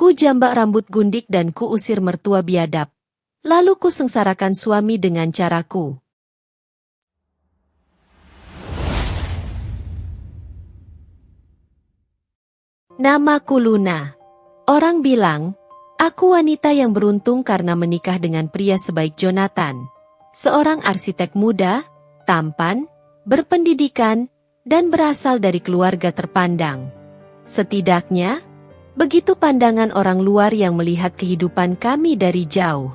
Ku jambak rambut gundik dan ku usir mertua biadab. Lalu ku sengsarakan suami dengan caraku. Namaku Luna. Orang bilang, aku wanita yang beruntung karena menikah dengan pria sebaik Jonathan. Seorang arsitek muda, tampan, berpendidikan, dan berasal dari keluarga terpandang. Setidaknya, begitu pandangan orang luar yang melihat kehidupan kami dari jauh.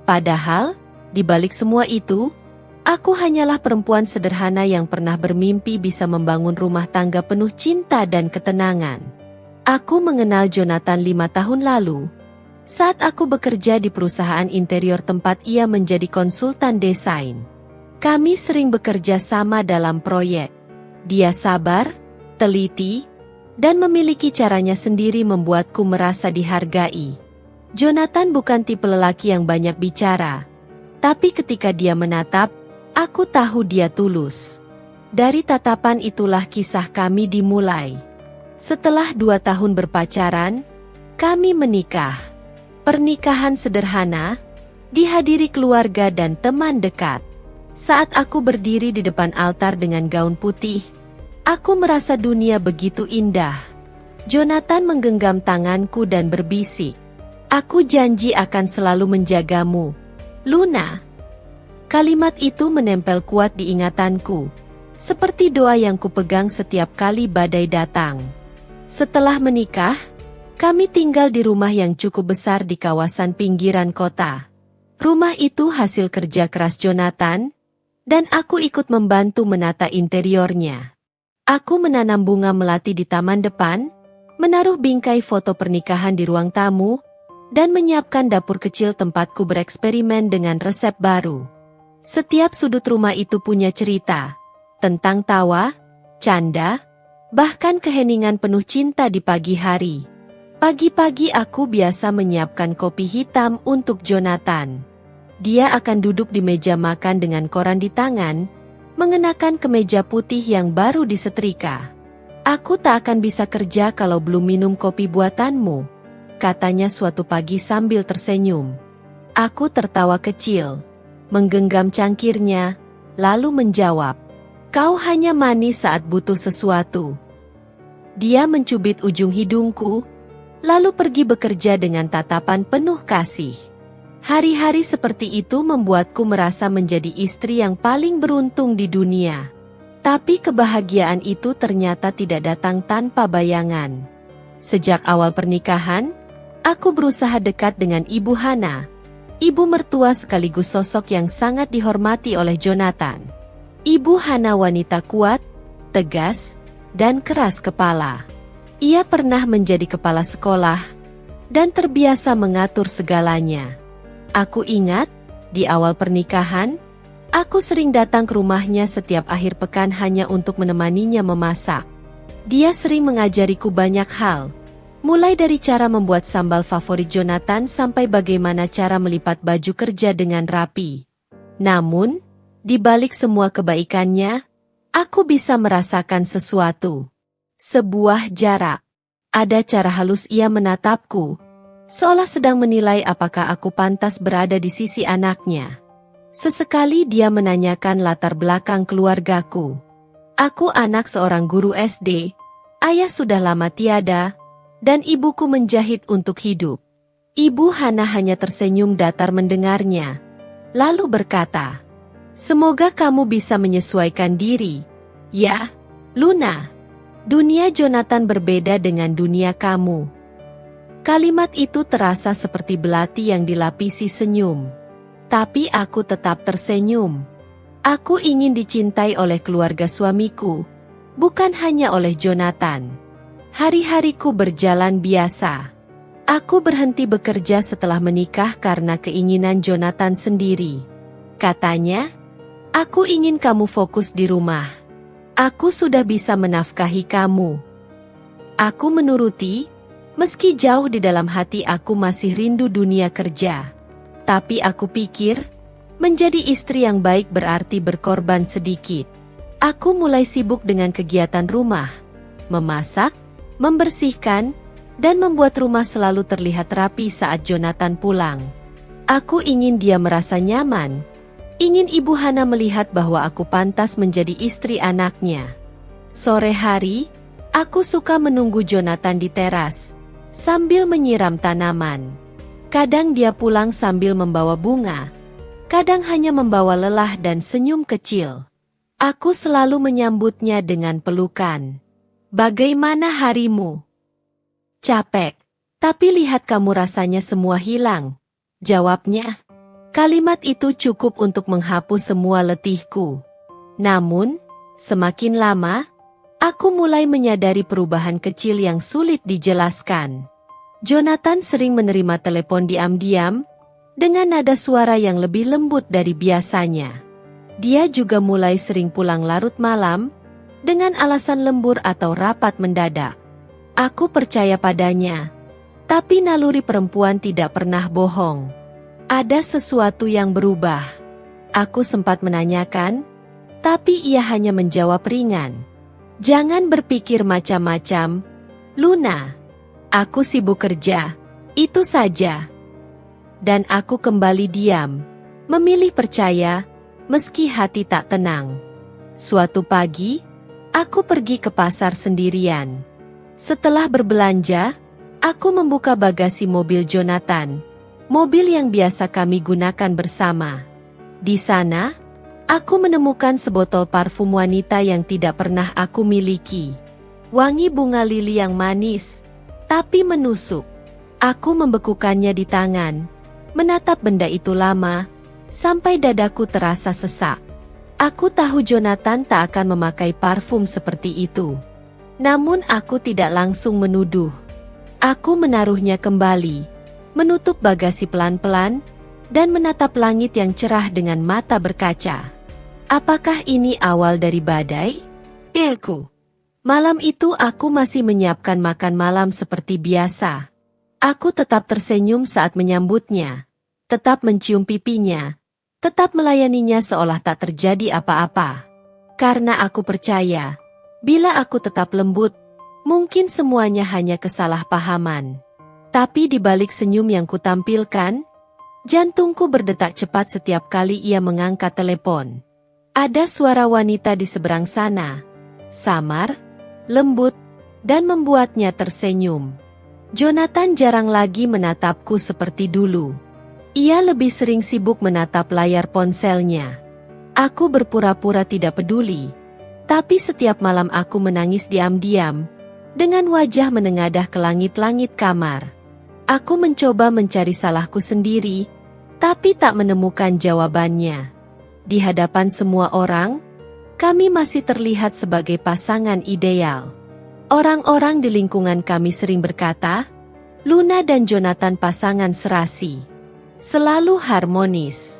Padahal, di balik semua itu, aku hanyalah perempuan sederhana yang pernah bermimpi bisa membangun rumah tangga penuh cinta dan ketenangan. Aku mengenal Jonathan 5 tahun lalu, saat aku bekerja di perusahaan interior tempat ia menjadi konsultan desain. Kami sering bekerja sama dalam proyek. Dia sabar, teliti, dan memiliki caranya sendiri membuatku merasa dihargai. Jonathan bukan tipe lelaki yang banyak bicara, tapi ketika dia menatap, aku tahu dia tulus. Dari tatapan itulah kisah kami dimulai. Setelah 2 tahun berpacaran, kami menikah. Pernikahan sederhana, dihadiri keluarga dan teman dekat. Saat aku berdiri di depan altar dengan gaun putih, aku merasa dunia begitu indah. Jonathan menggenggam tanganku dan berbisik, "Aku janji akan selalu menjagamu, Luna." Kalimat itu menempel kuat di ingatanku, seperti doa yang kupegang setiap kali badai datang. Setelah menikah, kami tinggal di rumah yang cukup besar di kawasan pinggiran kota. Rumah itu hasil kerja keras Jonathan, dan aku ikut membantu menata interiornya. Aku menanam bunga melati di taman depan, menaruh bingkai foto pernikahan di ruang tamu, dan menyiapkan dapur kecil tempatku bereksperimen dengan resep baru. Setiap sudut rumah itu punya cerita, tentang tawa, canda, bahkan keheningan penuh cinta di pagi hari. Pagi-pagi aku biasa menyiapkan kopi hitam untuk Jonathan. Dia akan duduk di meja makan dengan koran di tangan, mengenakan kemeja putih yang baru disetrika. "Aku tak akan bisa kerja kalau belum minum kopi buatanmu," katanya suatu pagi sambil tersenyum. Aku tertawa kecil, menggenggam cangkirnya, lalu menjawab, "Kau hanya manis saat butuh sesuatu." Dia mencubit ujung hidungku, lalu pergi bekerja dengan tatapan penuh kasih. Hari-hari seperti itu membuatku merasa menjadi istri yang paling beruntung di dunia. Tapi kebahagiaan itu ternyata tidak datang tanpa bayangan. Sejak awal pernikahan, aku berusaha dekat dengan Ibu Hana, ibu mertua sekaligus sosok yang sangat dihormati oleh Jonathan. Ibu Hana wanita kuat, tegas, dan keras kepala. Ia pernah menjadi kepala sekolah, dan terbiasa mengatur segalanya. Aku ingat, di awal pernikahan, aku sering datang ke rumahnya setiap akhir pekan hanya untuk menemaninya memasak. Dia sering mengajariku banyak hal, mulai dari cara membuat sambal favorit Jonathan sampai bagaimana cara melipat baju kerja dengan rapi. Namun, di balik semua kebaikannya, aku bisa merasakan sesuatu. Sebuah jarak. Ada cara halus ia menatapku, seolah sedang menilai apakah aku pantas berada di sisi anaknya. Sesekali dia menanyakan latar belakang keluargaku. Aku anak seorang guru SD, ayah sudah lama tiada, dan ibuku menjahit untuk hidup. Ibu Hana hanya tersenyum datar mendengarnya, lalu berkata, "Semoga kamu bisa menyesuaikan diri. Ya, Luna, dunia Jonathan berbeda dengan dunia kamu." Kalimat itu terasa seperti belati yang dilapisi senyum. Tapi aku tetap tersenyum. Aku ingin dicintai oleh keluarga suamiku, bukan hanya oleh Jonathan. Hari-hariku berjalan biasa. Aku berhenti bekerja setelah menikah karena keinginan Jonathan sendiri. Katanya, "Aku ingin kamu fokus di rumah. Aku sudah bisa menafkahi kamu." Aku menuruti, meski jauh di dalam hati aku masih rindu dunia kerja. Tapi aku pikir, menjadi istri yang baik berarti berkorban sedikit. Aku mulai sibuk dengan kegiatan rumah, memasak, membersihkan, dan membuat rumah selalu terlihat rapi saat Jonathan pulang. Aku ingin dia merasa nyaman. Ingin Ibu Hana melihat bahwa aku pantas menjadi istri anaknya. Sore hari, aku suka menunggu Jonathan di teras, sambil menyiram tanaman. Kadang dia pulang sambil membawa bunga, kadang hanya membawa lelah dan senyum kecil. Aku selalu menyambutnya dengan pelukan. "Bagaimana harimu?" "Capek, tapi lihat kamu rasanya semua hilang," jawabnya. Kalimat itu cukup untuk menghapus semua letihku. Namun, semakin lama, aku mulai menyadari perubahan kecil yang sulit dijelaskan. Jonathan sering menerima telepon diam-diam, dengan nada suara yang lebih lembut dari biasanya. Dia juga mulai sering pulang larut malam, dengan alasan lembur atau rapat mendadak. Aku percaya padanya, tapi naluri perempuan tidak pernah bohong. Ada sesuatu yang berubah. Aku sempat menanyakan, tapi ia hanya menjawab ringan. "Jangan berpikir macam-macam, Luna. Aku sibuk kerja, itu saja." Dan aku kembali diam, memilih percaya, meski hati tak tenang. Suatu pagi, aku pergi ke pasar sendirian. Setelah berbelanja, aku membuka bagasi mobil Jonathan, mobil yang biasa kami gunakan bersama. Di sana, aku menemukan sebotol parfum wanita yang tidak pernah aku miliki. Wangi bunga lili yang manis, tapi menusuk. Aku membekukannya di tangan, menatap benda itu lama, sampai dadaku terasa sesak. Aku tahu Jonathan tak akan memakai parfum seperti itu. Namun aku tidak langsung menuduh. Aku menaruhnya kembali, menutup bagasi pelan-pelan, dan menatap langit yang cerah dengan mata berkaca. Apakah ini awal dari badai? Aku. Malam itu aku masih menyiapkan makan malam seperti biasa. Aku tetap tersenyum saat menyambutnya, tetap mencium pipinya, tetap melayaninya seolah tak terjadi apa-apa. Karena aku percaya, bila aku tetap lembut, mungkin semuanya hanya kesalahpahaman. Tapi di balik senyum yang kutampilkan, jantungku berdetak cepat setiap kali ia mengangkat telepon. Ada suara wanita di seberang sana, samar, lembut, dan membuatnya tersenyum. Jonathan jarang lagi menatapku seperti dulu. Ia lebih sering sibuk menatap layar ponselnya. Aku berpura-pura tidak peduli. Tapi setiap malam aku menangis diam-diam, dengan wajah menengadah ke langit-langit kamar. Aku mencoba mencari salahku sendiri, tapi tak menemukan jawabannya. Di hadapan semua orang, kami masih terlihat sebagai pasangan ideal. Orang-orang di lingkungan kami sering berkata, Luna dan Jonathan pasangan serasi. Selalu harmonis.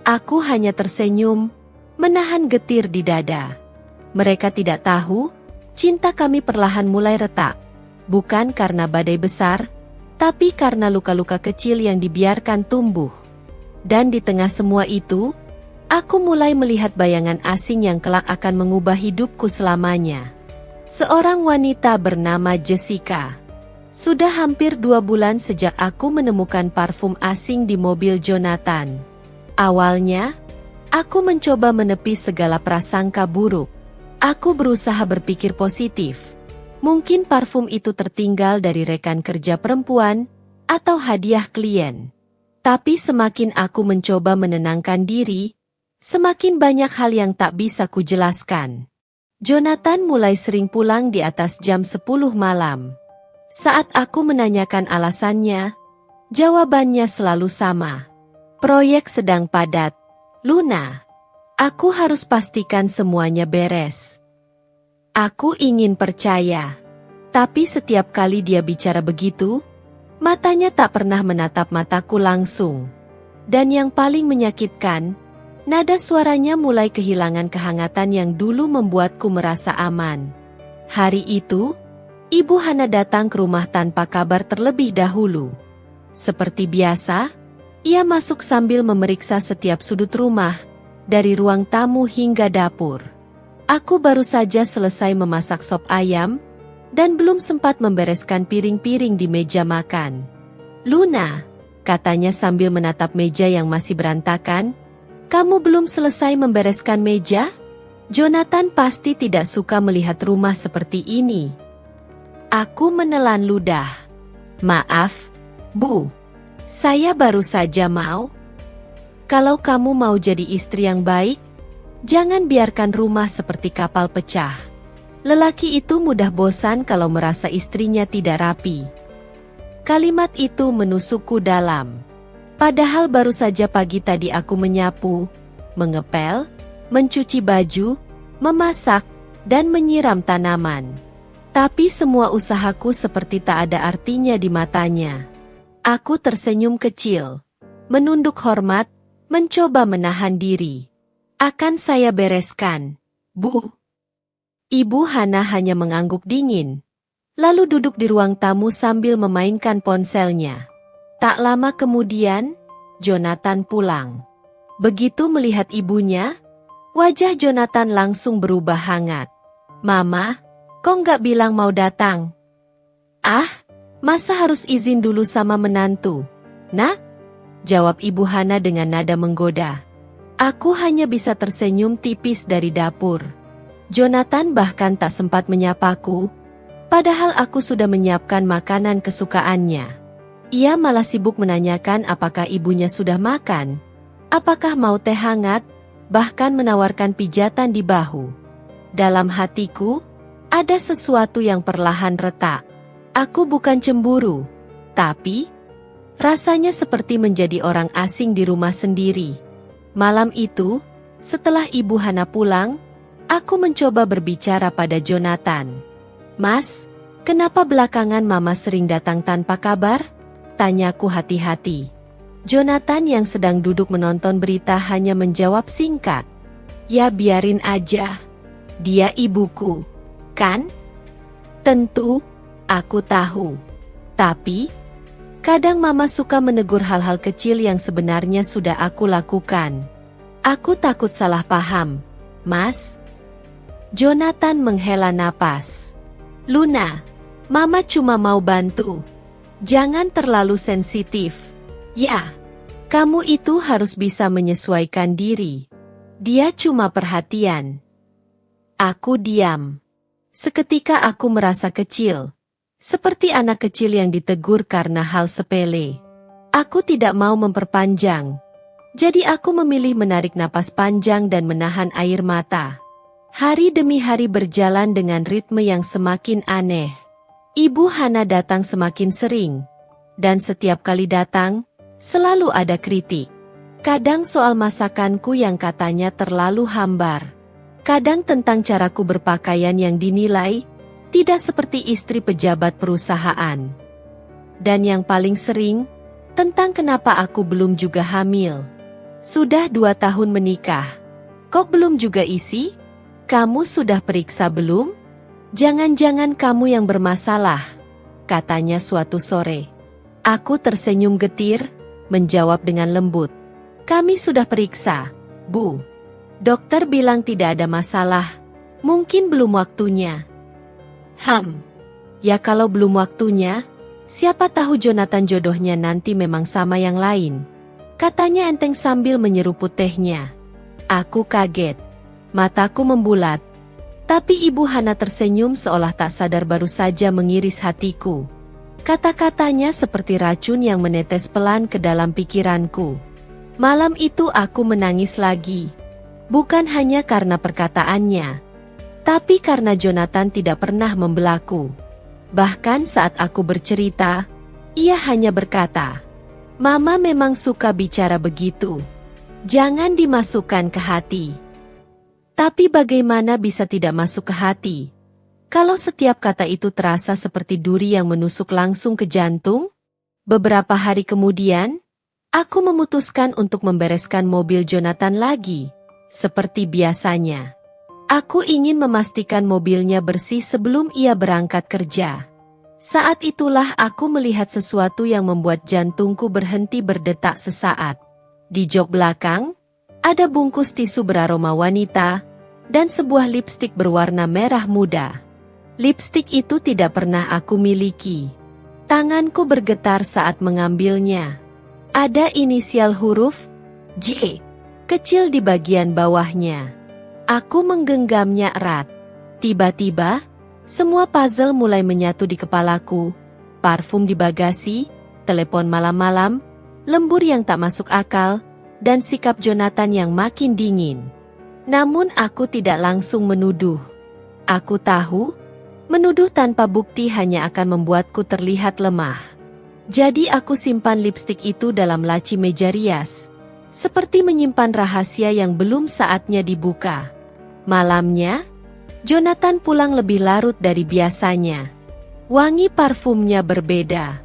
Aku hanya tersenyum, menahan getir di dada. Mereka tidak tahu, cinta kami perlahan mulai retak. Bukan karena badai besar, tapi karena luka-luka kecil yang dibiarkan tumbuh. Dan di tengah semua itu, aku mulai melihat bayangan asing yang kelak akan mengubah hidupku selamanya. Seorang wanita bernama Jessica. Sudah hampir 2 bulan sejak aku menemukan parfum asing di mobil Jonathan. Awalnya, aku mencoba menepis segala prasangka buruk. Aku berusaha berpikir positif. Mungkin parfum itu tertinggal dari rekan kerja perempuan, atau hadiah klien. Tapi semakin aku mencoba menenangkan diri, semakin banyak hal yang tak bisa kujelaskan. Jonathan mulai sering pulang di atas jam 10 malam. Saat aku menanyakan alasannya, jawabannya selalu sama. Proyek sedang padat, Luna. Aku harus pastikan semuanya beres. Aku ingin percaya. Tapi setiap kali dia bicara begitu, matanya tak pernah menatap mataku langsung. Dan yang paling menyakitkan, nada suaranya mulai kehilangan kehangatan yang dulu membuatku merasa aman. Hari itu, Ibu Hana datang ke rumah tanpa kabar terlebih dahulu. Seperti biasa, ia masuk sambil memeriksa setiap sudut rumah, dari ruang tamu hingga dapur. Aku baru saja selesai memasak sop ayam, dan belum sempat membereskan piring-piring di meja makan. "Luna," katanya sambil menatap meja yang masih berantakan, "kamu belum selesai membereskan meja?" Jonathan pasti tidak suka melihat rumah seperti ini. Aku menelan ludah. "Maaf, Bu. Saya baru saja mau." "Kalau kamu mau jadi istri yang baik, jangan biarkan rumah seperti kapal pecah." Lelaki itu mudah bosan kalau merasa istrinya tidak rapi. Kalimat itu menusukku dalam. Padahal baru saja pagi tadi aku menyapu, mengepel, mencuci baju, memasak, dan menyiram tanaman. Tapi semua usahaku seperti tak ada artinya di matanya. Aku tersenyum kecil, menunduk hormat, mencoba menahan diri. "Akan saya bereskan, Bu." Ibu Hana hanya mengangguk dingin, lalu duduk di ruang tamu sambil memainkan ponselnya. Tak lama kemudian, Jonathan pulang. Begitu melihat ibunya, wajah Jonathan langsung berubah hangat. "Mama, kok nggak bilang mau datang?" "Ah, masa harus izin dulu sama menantu, Nak?" jawab Ibu Hana dengan nada menggoda. Aku hanya bisa tersenyum tipis dari dapur. Jonathan bahkan tak sempat menyapaku, padahal aku sudah menyiapkan makanan kesukaannya. Ia malah sibuk menanyakan apakah ibunya sudah makan, apakah mau teh hangat, bahkan menawarkan pijatan di bahu. Dalam hatiku, ada sesuatu yang perlahan retak. Aku bukan cemburu, tapi rasanya seperti menjadi orang asing di rumah sendiri. Malam itu, setelah Ibu Hana pulang, aku mencoba berbicara pada Jonathan. "Mas, kenapa belakangan Mama sering datang tanpa kabar?" tanyaku hati-hati. Jonathan yang sedang duduk menonton berita hanya menjawab singkat. "Ya biarin aja. Dia ibuku, kan?" "Tentu, aku tahu. Tapi, kadang Mama suka menegur hal-hal kecil yang sebenarnya sudah aku lakukan. Aku takut salah paham, Mas." Jonathan menghela napas. "Luna, Mama cuma mau bantu. Jangan terlalu sensitif. Ya, kamu itu harus bisa menyesuaikan diri. Dia cuma perhatian." Aku diam. Seketika aku merasa kecil, seperti anak kecil yang ditegur karena hal sepele. Aku tidak mau memperpanjang, jadi aku memilih menarik napas panjang dan menahan air mata. Hari demi hari berjalan dengan ritme yang semakin aneh. Ibu Hana datang semakin sering, dan setiap kali datang, selalu ada kritik. Kadang soal masakanku yang katanya terlalu hambar. Kadang tentang caraku berpakaian yang dinilai tidak seperti istri pejabat perusahaan. Dan yang paling sering, tentang kenapa aku belum juga hamil. "Sudah 2 tahun menikah. Kok belum juga isi? Kamu sudah periksa belum? Jangan-jangan kamu yang bermasalah," katanya suatu sore. Aku tersenyum getir, menjawab dengan lembut. "Kami sudah periksa, Bu. Dokter bilang tidak ada masalah, mungkin belum waktunya." Ya kalau belum waktunya, siapa tahu Jonathan jodohnya nanti memang sama yang lain," katanya enteng sambil menyeruput tehnya. Aku kaget. Mataku membulat. Tapi Ibu Hana tersenyum seolah tak sadar baru saja mengiris hatiku. Kata-katanya seperti racun yang menetes pelan ke dalam pikiranku. Malam itu aku menangis lagi. Bukan hanya karena perkataannya, tapi karena Jonathan tidak pernah membelaku. Bahkan saat aku bercerita, ia hanya berkata, "Mama memang suka bicara begitu. Jangan dimasukkan ke hati." Tapi bagaimana bisa tidak masuk ke hati? Kalau setiap kata itu terasa seperti duri yang menusuk langsung ke jantung? Beberapa hari kemudian, aku memutuskan untuk membereskan mobil Jonathan lagi, seperti biasanya. Aku ingin memastikan mobilnya bersih sebelum ia berangkat kerja. Saat itulah aku melihat sesuatu yang membuat jantungku berhenti berdetak sesaat. Di jok belakang, ada bungkus tisu beraroma wanita, dan sebuah lipstik berwarna merah muda. Lipstik itu tidak pernah aku miliki. Tanganku bergetar saat mengambilnya. Ada inisial huruf J kecil di bagian bawahnya. Aku menggenggamnya erat. Tiba-tiba, semua puzzle mulai menyatu di kepalaku. Parfum di bagasi, telepon malam-malam, lembur yang tak masuk akal, dan sikap Jonathan yang makin dingin. Namun aku tidak langsung menuduh. Aku tahu, menuduh tanpa bukti hanya akan membuatku terlihat lemah. Jadi aku simpan lipstik itu dalam laci meja rias, seperti menyimpan rahasia yang belum saatnya dibuka. Malamnya, Jonathan pulang lebih larut dari biasanya. Wangi parfumnya berbeda.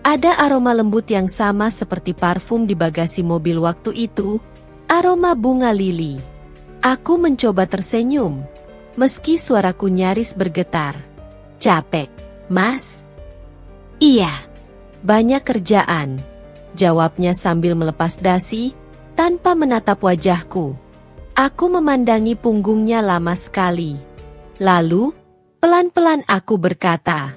Ada aroma lembut yang sama seperti parfum di bagasi mobil waktu itu, aroma bunga lili. Aku mencoba tersenyum, meski suaraku nyaris bergetar. Capek, Mas? Iya. Banyak kerjaan, jawabnya sambil melepas dasi, tanpa menatap wajahku. Aku memandangi punggungnya lama sekali. Lalu, pelan-pelan aku berkata,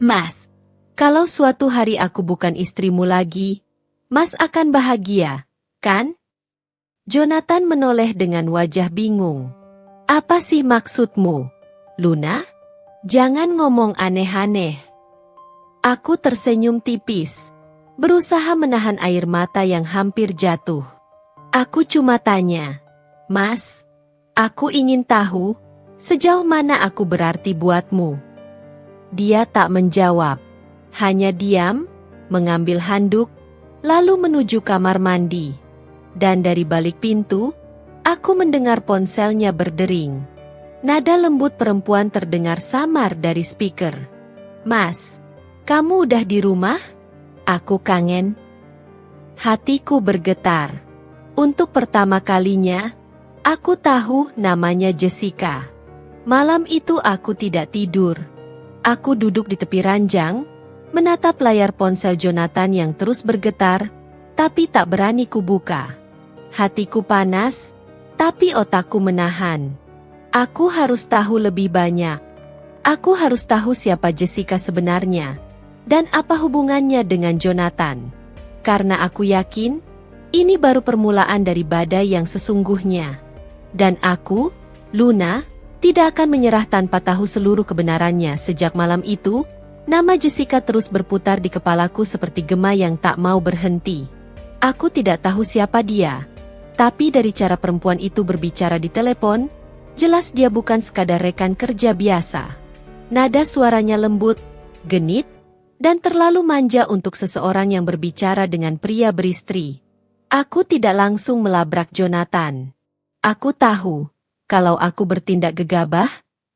Mas, kalau suatu hari aku bukan istrimu lagi, Mas akan bahagia, kan? Jonathan menoleh dengan wajah bingung. Apa sih maksudmu, Luna? Jangan ngomong aneh-aneh. Aku tersenyum tipis, berusaha menahan air mata yang hampir jatuh. Aku cuma tanya, Mas, aku ingin tahu, sejauh mana aku berarti buatmu? Dia tak menjawab, hanya diam, mengambil handuk, lalu menuju kamar mandi. Dan dari balik pintu, aku mendengar ponselnya berdering. Nada lembut perempuan terdengar samar dari speaker. Mas, kamu udah di rumah? Aku kangen. Hatiku bergetar. Untuk pertama kalinya, aku tahu namanya Jessica. Malam itu aku tidak tidur. Aku duduk di tepi ranjang, menatap layar ponsel Jonathan yang terus bergetar, tapi tak berani kubuka. Hatiku panas, tapi otakku menahan. Aku harus tahu lebih banyak. Aku harus tahu siapa Jessica sebenarnya. Dan apa hubungannya dengan Jonathan? Karena aku yakin, ini baru permulaan dari badai yang sesungguhnya. Dan aku, Luna, tidak akan menyerah tanpa tahu seluruh kebenarannya. Sejak malam itu, nama Jessica terus berputar di kepalaku seperti gema yang tak mau berhenti. Aku tidak tahu siapa dia, tapi dari cara perempuan itu berbicara di telepon, jelas dia bukan sekadar rekan kerja biasa. Nada suaranya lembut, genit, dan terlalu manja untuk seseorang yang berbicara dengan pria beristri. Aku tidak langsung melabrak Jonathan. Aku tahu, kalau aku bertindak gegabah,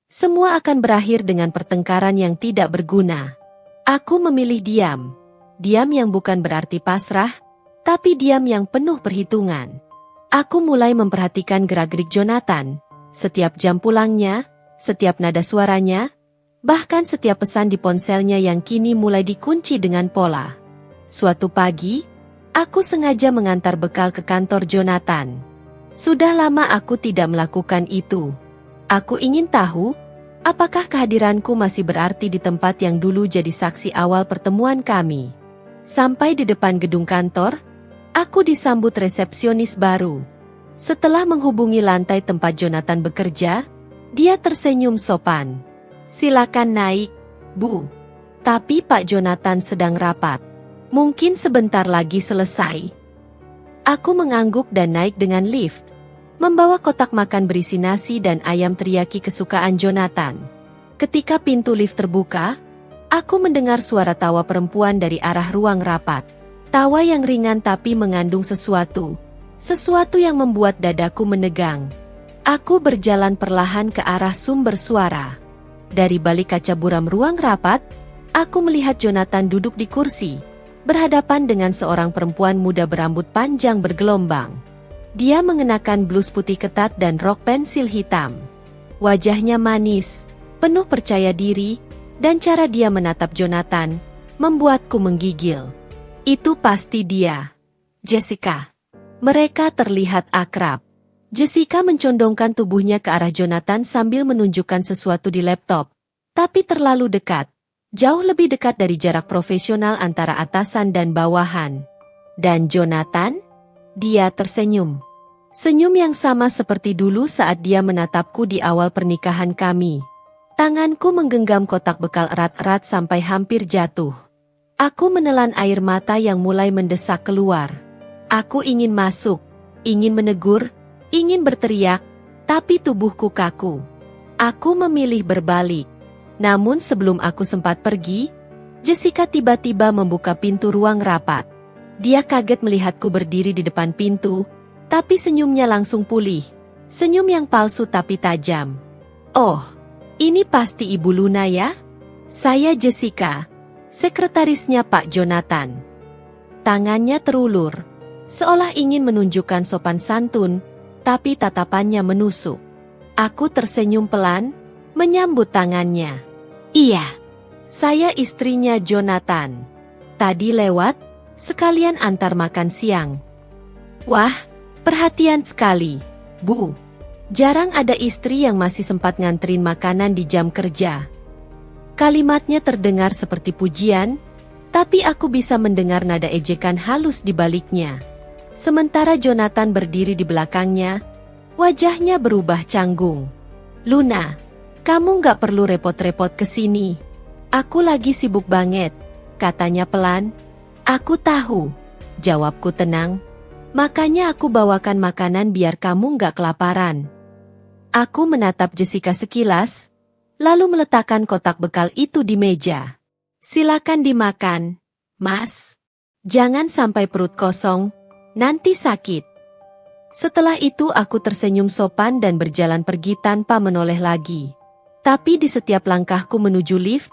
semua akan berakhir dengan pertengkaran yang tidak berguna. Aku memilih diam. Diam yang bukan berarti pasrah, tapi diam yang penuh perhitungan. Aku mulai memperhatikan gerak-gerik Jonathan, setiap jam pulangnya, setiap nada suaranya, bahkan setiap pesan di ponselnya yang kini mulai dikunci dengan pola. Suatu pagi, aku sengaja mengantar bekal ke kantor Jonathan. Sudah lama aku tidak melakukan itu. Aku ingin tahu, apakah kehadiranku masih berarti di tempat yang dulu jadi saksi awal pertemuan kami. Sampai di depan gedung kantor, aku disambut resepsionis baru. Setelah menghubungi lantai tempat Jonathan bekerja, dia tersenyum sopan. Silakan naik, Bu. Tapi Pak Jonathan sedang rapat. Mungkin sebentar lagi selesai. Aku mengangguk dan naik dengan lift, membawa kotak makan berisi nasi dan ayam teriyaki kesukaan Jonathan. Ketika pintu lift terbuka, aku mendengar suara tawa perempuan dari arah ruang rapat. Tawa yang ringan tapi mengandung sesuatu yang membuat dadaku menegang. Aku berjalan perlahan ke arah sumber suara. Dari balik kaca buram ruang rapat, aku melihat Jonathan duduk di kursi, berhadapan dengan seorang perempuan muda berambut panjang bergelombang. Dia mengenakan blus putih ketat dan rok pensil hitam. Wajahnya manis, penuh percaya diri, dan cara dia menatap Jonathan membuatku menggigil. Itu pasti dia, Jessica. Mereka terlihat akrab. Jessica mencondongkan tubuhnya ke arah Jonathan sambil menunjukkan sesuatu di laptop. Tapi terlalu dekat. Jauh lebih dekat dari jarak profesional antara atasan dan bawahan. Dan Jonathan? Dia tersenyum. Senyum yang sama seperti dulu saat dia menatapku di awal pernikahan kami. Tanganku menggenggam kotak bekal erat-erat sampai hampir jatuh. Aku menelan air mata yang mulai mendesak keluar. Aku ingin masuk, ingin menegur, ingin berteriak, tapi tubuhku kaku. Aku memilih berbalik. Namun sebelum aku sempat pergi, Jessica tiba-tiba membuka pintu ruang rapat. Dia kaget melihatku berdiri di depan pintu, tapi senyumnya langsung pulih. Senyum yang palsu tapi tajam. Oh, ini pasti Ibu Luna ya? Saya Jessica, sekretarisnya Pak Jonathan. Tangannya terulur, seolah ingin menunjukkan sopan santun, tapi tatapannya menusuk. Aku tersenyum pelan, menyambut tangannya. Iya, saya istrinya Jonathan. Tadi lewat, sekalian antar makan siang. Wah, perhatian sekali, Bu. Jarang ada istri yang masih sempat nganterin makanan di jam kerja. Kalimatnya terdengar seperti pujian, tapi aku bisa mendengar nada ejekan halus di baliknya. Sementara Jonathan berdiri di belakangnya, wajahnya berubah canggung. Luna, kamu gak perlu repot-repot kesini. Aku lagi sibuk banget, katanya pelan. Aku tahu, jawabku tenang. Makanya aku bawakan makanan biar kamu gak kelaparan. Aku menatap Jessica sekilas, lalu meletakkan kotak bekal itu di meja. Silakan dimakan, Mas. Jangan sampai perut kosong, nanti sakit. Setelah itu aku tersenyum sopan dan berjalan pergi tanpa menoleh lagi. Tapi di setiap langkahku menuju lift,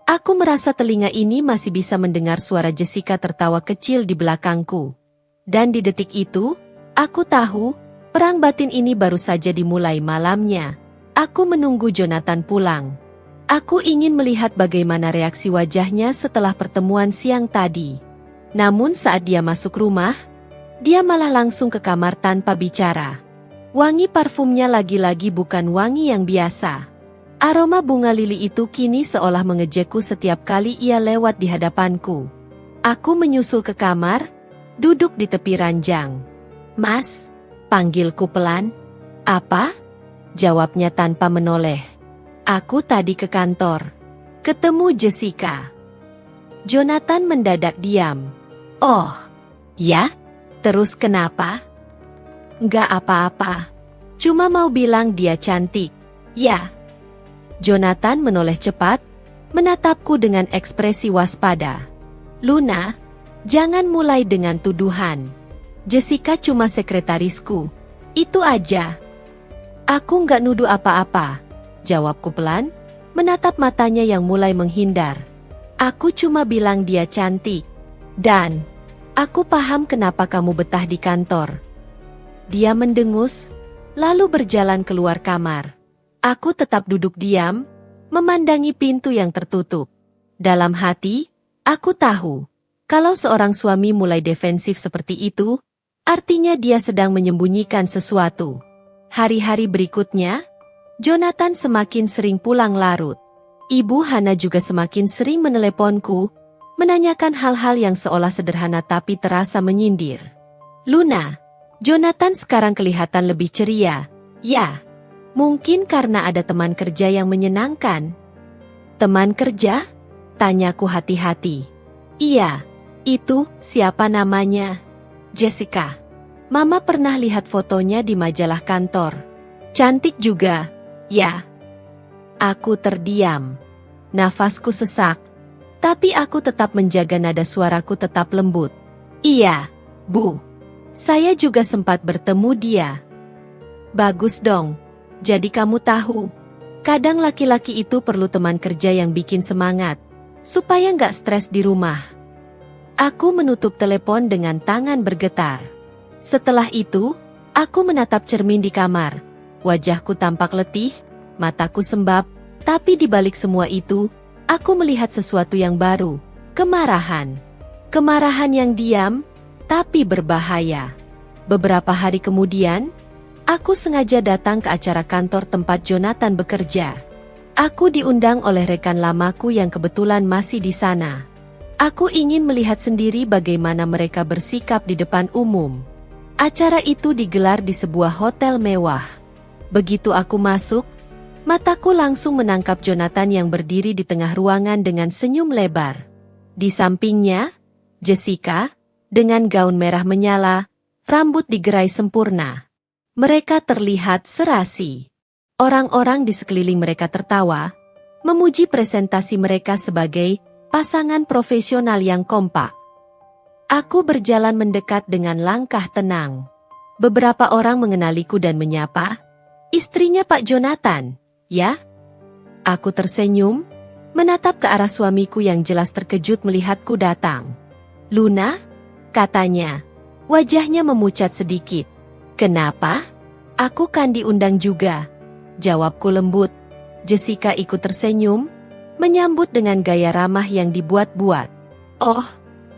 aku merasa telinga ini masih bisa mendengar suara Jessica tertawa kecil di belakangku. Dan di detik itu, aku tahu, perang batin ini baru saja dimulai malamnya. Aku menunggu Jonathan pulang. Aku ingin melihat bagaimana reaksi wajahnya setelah pertemuan siang tadi. Namun saat dia masuk rumah, dia malah langsung ke kamar tanpa bicara. Wangi parfumnya lagi-lagi bukan wangi yang biasa. Aroma bunga lili itu kini seolah mengejekku setiap kali ia lewat di hadapanku. Aku menyusul ke kamar, duduk di tepi ranjang. Mas, panggilku pelan. Apa? Jawabnya tanpa menoleh. Aku tadi ke kantor. Ketemu Jessica. Jonathan mendadak diam. Oh, ya? Terus kenapa? Nggak apa-apa. Cuma mau bilang dia cantik. Ya. Jonathan menoleh cepat, menatapku dengan ekspresi waspada. Luna, jangan mulai dengan tuduhan. Jessica cuma sekretarisku. Itu aja. Aku nggak nuduh apa-apa, jawabku pelan, menatap matanya yang mulai menghindar. Aku cuma bilang dia cantik. Dan, aku paham kenapa kamu betah di kantor. Dia mendengus, lalu berjalan keluar kamar. Aku tetap duduk diam, memandangi pintu yang tertutup. Dalam hati, aku tahu, kalau seorang suami mulai defensif seperti itu, artinya dia sedang menyembunyikan sesuatu. Hari-hari berikutnya, Jonathan semakin sering pulang larut. Ibu Hana juga semakin sering meneleponku, menanyakan hal-hal yang seolah sederhana tapi terasa menyindir. Luna, Jonathan sekarang kelihatan lebih ceria. Ya. Mungkin karena ada teman kerja yang menyenangkan. Teman kerja? Tanyaku hati-hati. Iya, itu siapa namanya? Jessica. Mama pernah lihat fotonya di majalah kantor. Cantik juga, ya. Aku terdiam. Nafasku sesak. Tapi aku tetap menjaga nada suaraku tetap lembut. Iya, Bu. Saya juga sempat bertemu dia. Bagus dong. Jadi kamu tahu, kadang laki-laki itu perlu teman kerja yang bikin semangat, supaya nggak stres di rumah. Aku menutup telepon dengan tangan bergetar. Setelah itu, aku menatap cermin di kamar. Wajahku tampak letih, mataku sembab, tapi di balik semua itu, aku melihat sesuatu yang baru, kemarahan. Kemarahan yang diam, tapi berbahaya. Beberapa hari kemudian, aku sengaja datang ke acara kantor tempat Jonathan bekerja. Aku diundang oleh rekan lamaku yang kebetulan masih di sana. Aku ingin melihat sendiri bagaimana mereka bersikap di depan umum. Acara itu digelar di sebuah hotel mewah. Begitu aku masuk, mataku langsung menangkap Jonathan yang berdiri di tengah ruangan dengan senyum lebar. Di sampingnya, Jessica, dengan gaun merah menyala, rambut digerai sempurna. Mereka terlihat serasi. Orang-orang di sekeliling mereka tertawa, memuji presentasi mereka sebagai pasangan profesional yang kompak. Aku berjalan mendekat dengan langkah tenang. Beberapa orang mengenaliku dan menyapa, "Istrinya Pak Jonathan, ya?" Aku tersenyum, menatap ke arah suamiku yang jelas terkejut melihatku datang. "Luna?" katanya. Wajahnya memucat sedikit. "Kenapa?" "Aku kan diundang juga," jawabku lembut. Jessica ikut tersenyum, menyambut dengan gaya ramah yang dibuat-buat. "Oh,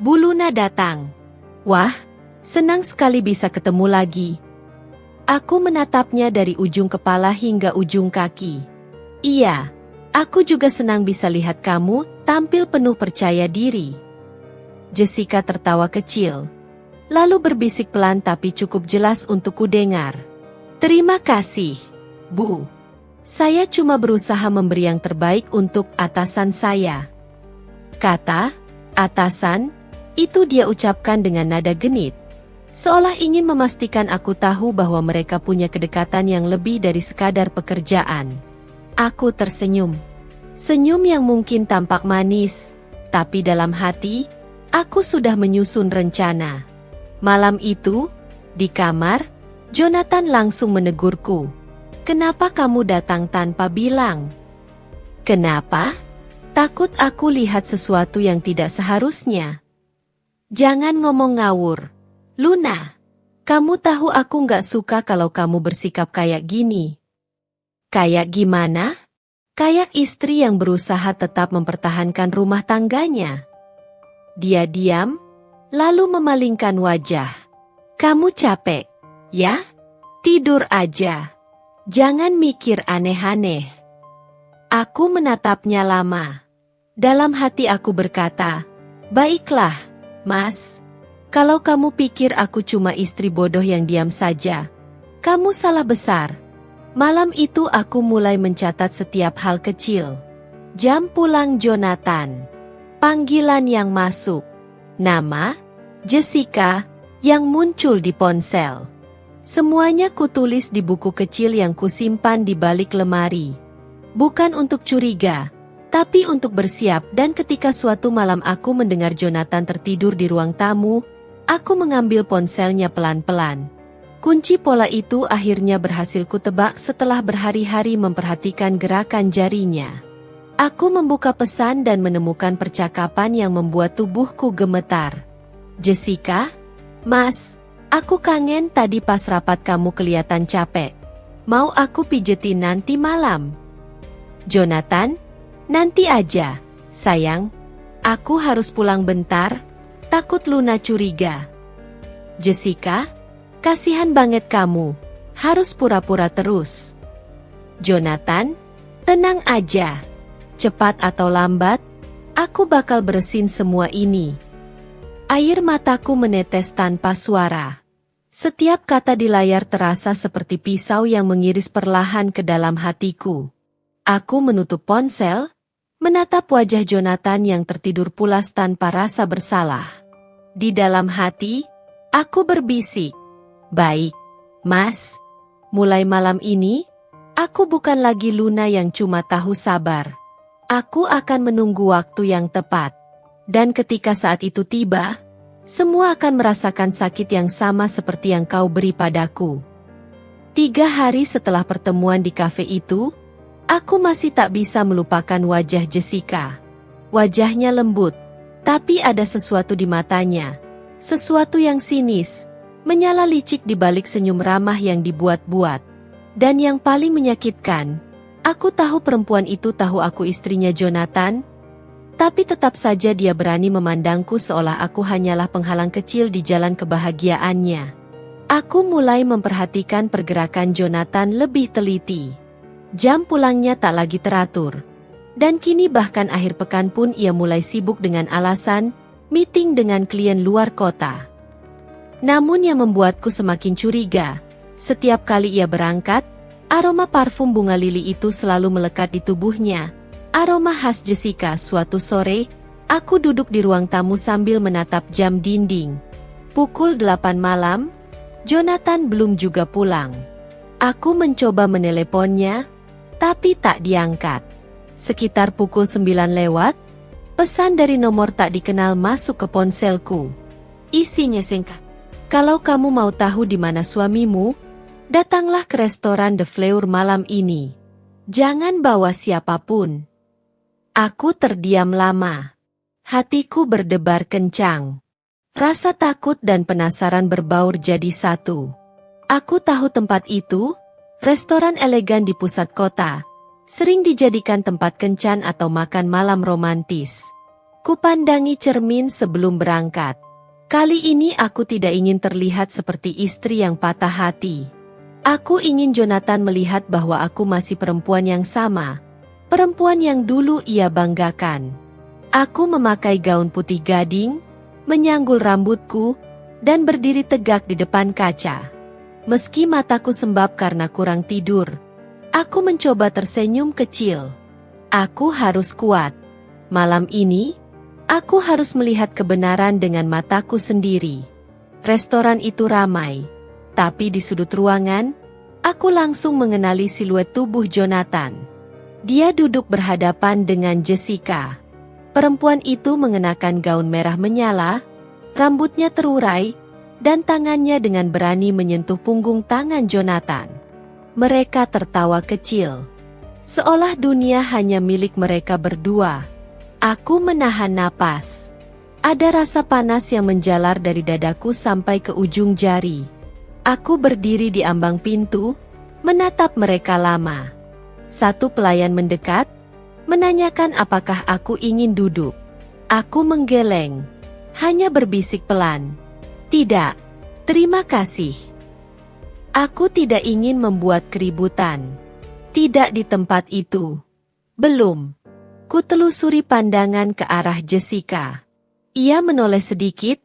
Bu Luna datang. Wah, senang sekali bisa ketemu lagi." Aku menatapnya dari ujung kepala hingga ujung kaki. "Iya, aku juga senang bisa lihat kamu tampil penuh percaya diri." Jessica tertawa kecil, lalu berbisik pelan tapi cukup jelas untuk kudengar. "Terima kasih, Bu. Saya cuma berusaha memberi yang terbaik untuk atasan saya." Kata atasan itu dia ucapkan dengan nada genit, seolah ingin memastikan aku tahu bahwa mereka punya kedekatan yang lebih dari sekadar pekerjaan. Aku tersenyum. Senyum yang mungkin tampak manis, tapi dalam hati, aku sudah menyusun rencana. Malam itu, di kamar, Jonathan langsung menegurku. "Kenapa kamu datang tanpa bilang?" "Kenapa?" "Takut aku lihat sesuatu yang tidak seharusnya." "Jangan ngomong ngawur, Luna. Kamu tahu aku nggak suka kalau kamu bersikap kayak gini." "Kayak gimana?" "Kayak istri yang berusaha tetap mempertahankan rumah tangganya." Dia diam, lalu memalingkan wajah. "Kamu capek, ya? Tidur aja. Jangan mikir aneh-aneh." Aku menatapnya lama. Dalam hati aku berkata, "Baiklah, Mas. Kalau kamu pikir aku cuma istri bodoh yang diam saja, kamu salah besar." Malam itu aku mulai mencatat setiap hal kecil. Jam pulang Jonathan, panggilan yang masuk, nama, Jessica, yang muncul di ponsel. Semuanya kutulis di buku kecil yang kusimpan di balik lemari. Bukan untuk curiga, tapi untuk bersiap, dan ketika suatu malam aku mendengar Jonathan tertidur di ruang tamu, aku mengambil ponselnya pelan-pelan. Kunci pola itu akhirnya berhasil kutebak setelah berhari-hari memperhatikan gerakan jarinya. Aku membuka pesan dan menemukan percakapan yang membuat tubuhku gemetar. "Jessica, Mas, aku kangen tadi pas rapat kamu kelihatan capek. Mau aku pijetin nanti malam?" "Jonathan, nanti aja, sayang. Aku harus pulang bentar, takut Luna curiga." "Jessica, kasihan banget kamu, harus pura-pura terus." "Jonathan, tenang aja. Cepat atau lambat, aku bakal beresin semua ini." Air mataku menetes tanpa suara. Setiap kata di layar terasa seperti pisau yang mengiris perlahan ke dalam hatiku. Aku menutup ponsel, menatap wajah Jonathan yang tertidur pulas tanpa rasa bersalah. Di dalam hati, aku berbisik, "Baik, Mas. Mulai malam ini, aku bukan lagi Luna yang cuma tahu sabar. Aku akan menunggu waktu yang tepat. Dan ketika saat itu tiba, semua akan merasakan sakit yang sama seperti yang kau beri padaku." 3 hari setelah pertemuan di kafe itu, aku masih tak bisa melupakan wajah Jessica. Wajahnya lembut, tapi ada sesuatu di matanya. Sesuatu yang sinis, menyala licik di balik senyum ramah yang dibuat-buat. Dan yang paling menyakitkan, aku tahu perempuan itu tahu aku istrinya Jonathan, tapi tetap saja dia berani memandangku seolah aku hanyalah penghalang kecil di jalan kebahagiaannya. Aku mulai memperhatikan pergerakan Jonathan lebih teliti. Jam pulangnya tak lagi teratur. Dan kini bahkan akhir pekan pun ia mulai sibuk dengan alasan meeting dengan klien luar kota. Namun yang membuatku semakin curiga, setiap kali ia berangkat, aroma parfum bunga lili itu selalu melekat di tubuhnya. Aroma khas Jessica. Suatu sore, aku duduk di ruang tamu sambil menatap jam dinding. Pukul 8 malam, Jonathan belum juga pulang. Aku mencoba meneleponnya, tapi tak diangkat. Sekitar pukul 9 lewat, pesan dari nomor tak dikenal masuk ke ponselku. Isinya singkat. Kalau kamu mau tahu di mana suamimu, datanglah ke restoran The Fleur malam ini. Jangan bawa siapapun. Aku terdiam lama. Hatiku berdebar kencang. Rasa takut dan penasaran berbaur jadi satu. Aku tahu tempat itu, restoran elegan di pusat kota, sering dijadikan tempat kencan atau makan malam romantis. Kupandangi cermin sebelum berangkat. Kali ini aku tidak ingin terlihat seperti istri yang patah hati. Aku ingin Jonathan melihat bahwa aku masih perempuan yang sama, perempuan yang dulu ia banggakan. Aku memakai gaun putih gading, menyanggul rambutku, dan berdiri tegak di depan kaca. Meski mataku sembab karena kurang tidur, aku mencoba tersenyum kecil. Aku harus kuat. Malam ini, aku harus melihat kebenaran dengan mataku sendiri. Restoran itu ramai, tapi di sudut ruangan, aku langsung mengenali siluet tubuh Jonathan. Dia duduk berhadapan dengan Jessica. Perempuan itu mengenakan gaun merah menyala, rambutnya terurai, dan tangannya dengan berani menyentuh punggung tangan Jonathan. Mereka tertawa kecil, seolah dunia hanya milik mereka berdua. Aku menahan napas. Ada rasa panas yang menjalar dari dadaku sampai ke ujung jari. Aku berdiri di ambang pintu, menatap mereka lama. Satu pelayan mendekat, menanyakan apakah aku ingin duduk. Aku menggeleng, hanya berbisik pelan. Tidak, terima kasih. Aku tidak ingin membuat keributan. Tidak di tempat itu. Belum. Kutelusuri pandangan ke arah Jessica. Ia menoleh sedikit,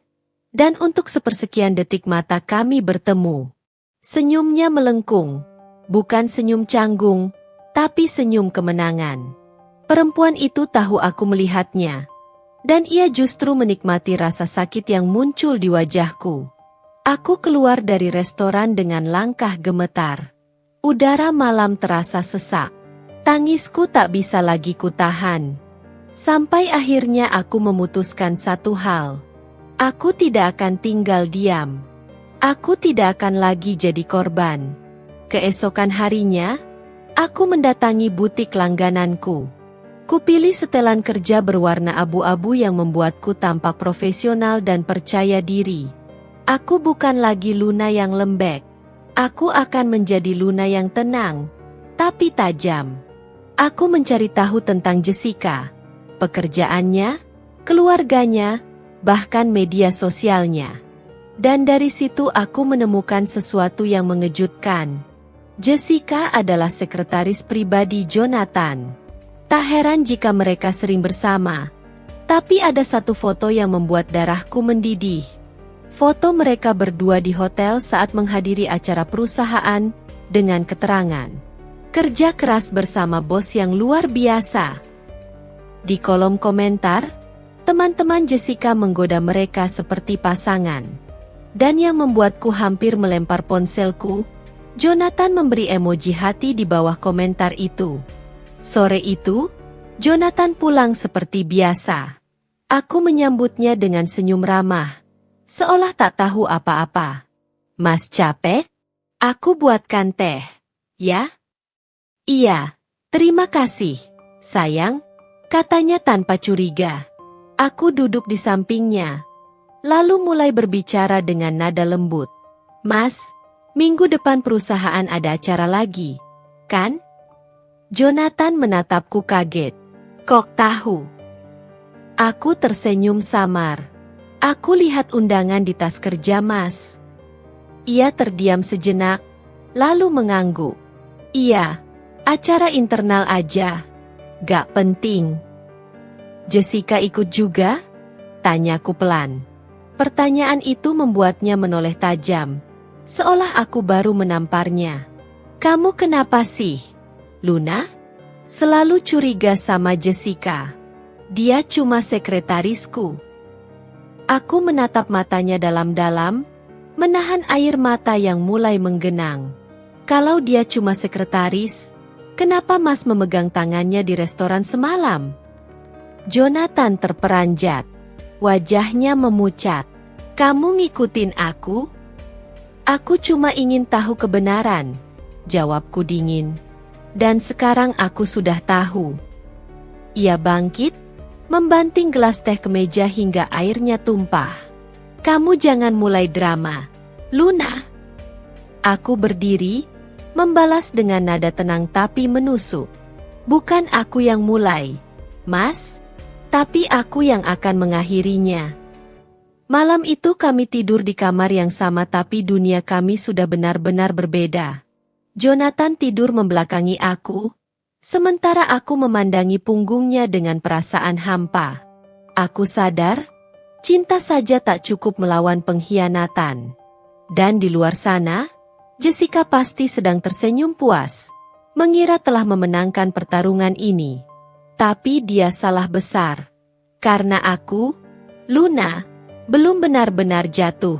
dan untuk sepersekian detik mata kami bertemu. Senyumnya melengkung, bukan senyum canggung, tapi senyum kemenangan. Perempuan itu tahu aku melihatnya, dan ia justru menikmati rasa sakit yang muncul di wajahku. Aku keluar dari restoran dengan langkah gemetar. Udara malam terasa sesak. Tangisku tak bisa lagi kutahan. Sampai akhirnya aku memutuskan satu hal. Aku tidak akan tinggal diam. Aku tidak akan lagi jadi korban. Keesokan harinya, aku mendatangi butik langgananku. Kupilih setelan kerja berwarna abu-abu yang membuatku tampak profesional dan percaya diri. Aku bukan lagi Luna yang lembek. Aku akan menjadi Luna yang tenang, tapi tajam. Aku mencari tahu tentang Jessica, pekerjaannya, keluarganya, bahkan media sosialnya. Dan dari situ aku menemukan sesuatu yang mengejutkan. Jessica adalah sekretaris pribadi Jonathan. Tak heran jika mereka sering bersama. Tapi ada satu foto yang membuat darahku mendidih. Foto mereka berdua di hotel saat menghadiri acara perusahaan dengan keterangan kerja keras bersama bos yang luar biasa. Di kolom komentar, teman-teman Jessica menggoda mereka seperti pasangan. Dan yang membuatku hampir melempar ponselku, Jonathan memberi emoji hati di bawah komentar itu. Sore itu, Jonathan pulang seperti biasa. Aku menyambutnya dengan senyum ramah, seolah tak tahu apa-apa. Mas capek? Aku buatkan teh, ya? Iya, terima kasih, sayang, katanya tanpa curiga. Aku duduk di sampingnya, lalu mulai berbicara dengan nada lembut. Mas, minggu depan perusahaan ada acara lagi, kan? Jonathan menatapku kaget. Kok tahu? Aku tersenyum samar. Aku lihat undangan di tas kerja Mas. Ia terdiam sejenak, lalu mengangguk. Iya. Acara internal aja. Gak penting. Jessica ikut juga? Tanyaku pelan. Pertanyaan itu membuatnya menoleh tajam. Seolah aku baru menamparnya. Kamu kenapa sih, Luna? Selalu curiga sama Jessica. Dia cuma sekretarisku. Aku menatap matanya dalam-dalam, menahan air mata yang mulai menggenang. Kalau dia cuma sekretaris, kenapa Mas memegang tangannya di restoran semalam? Jonathan terperanjat. Wajahnya memucat. Kamu ngikutin aku? Aku cuma ingin tahu kebenaran, jawabku dingin. Dan sekarang aku sudah tahu. Ia bangkit, membanting gelas teh ke meja hingga airnya tumpah. Kamu jangan mulai drama, Luna. Aku berdiri, membalas dengan nada tenang tapi menusuk. Bukan aku yang mulai, Mas, tapi aku yang akan mengakhirinya. Malam itu kami tidur di kamar yang sama tapi dunia kami sudah benar-benar berbeda. Jonathan tidur membelakangi aku, sementara aku memandangi punggungnya dengan perasaan hampa. Aku sadar, cinta saja tak cukup melawan pengkhianatan. Dan di luar sana, Jessica pasti sedang tersenyum puas, mengira telah memenangkan pertarungan ini. Tapi dia salah besar. Karena aku, Luna, belum benar-benar jatuh.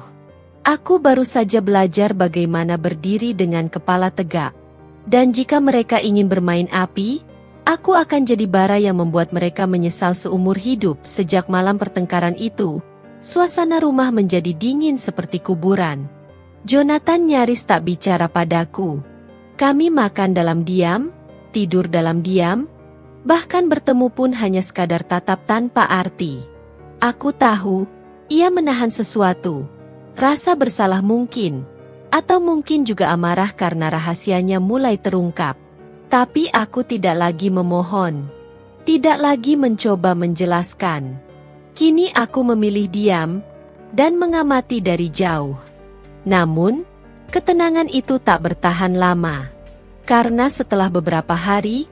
Aku baru saja belajar bagaimana berdiri dengan kepala tegak. Dan jika mereka ingin bermain api, aku akan jadi bara yang membuat mereka menyesal seumur hidup. Sejak malam pertengkaran itu, suasana rumah menjadi dingin seperti kuburan. Jonathan nyaris tak bicara padaku. Kami makan dalam diam, tidur dalam diam, bahkan bertemu pun hanya sekadar tatap tanpa arti. Aku tahu, ia menahan sesuatu. Rasa bersalah mungkin, atau mungkin juga amarah karena rahasianya mulai terungkap. Tapi aku tidak lagi memohon, tidak lagi mencoba menjelaskan. Kini aku memilih diam, dan mengamati dari jauh. Namun, ketenangan itu tak bertahan lama. Karena setelah beberapa hari,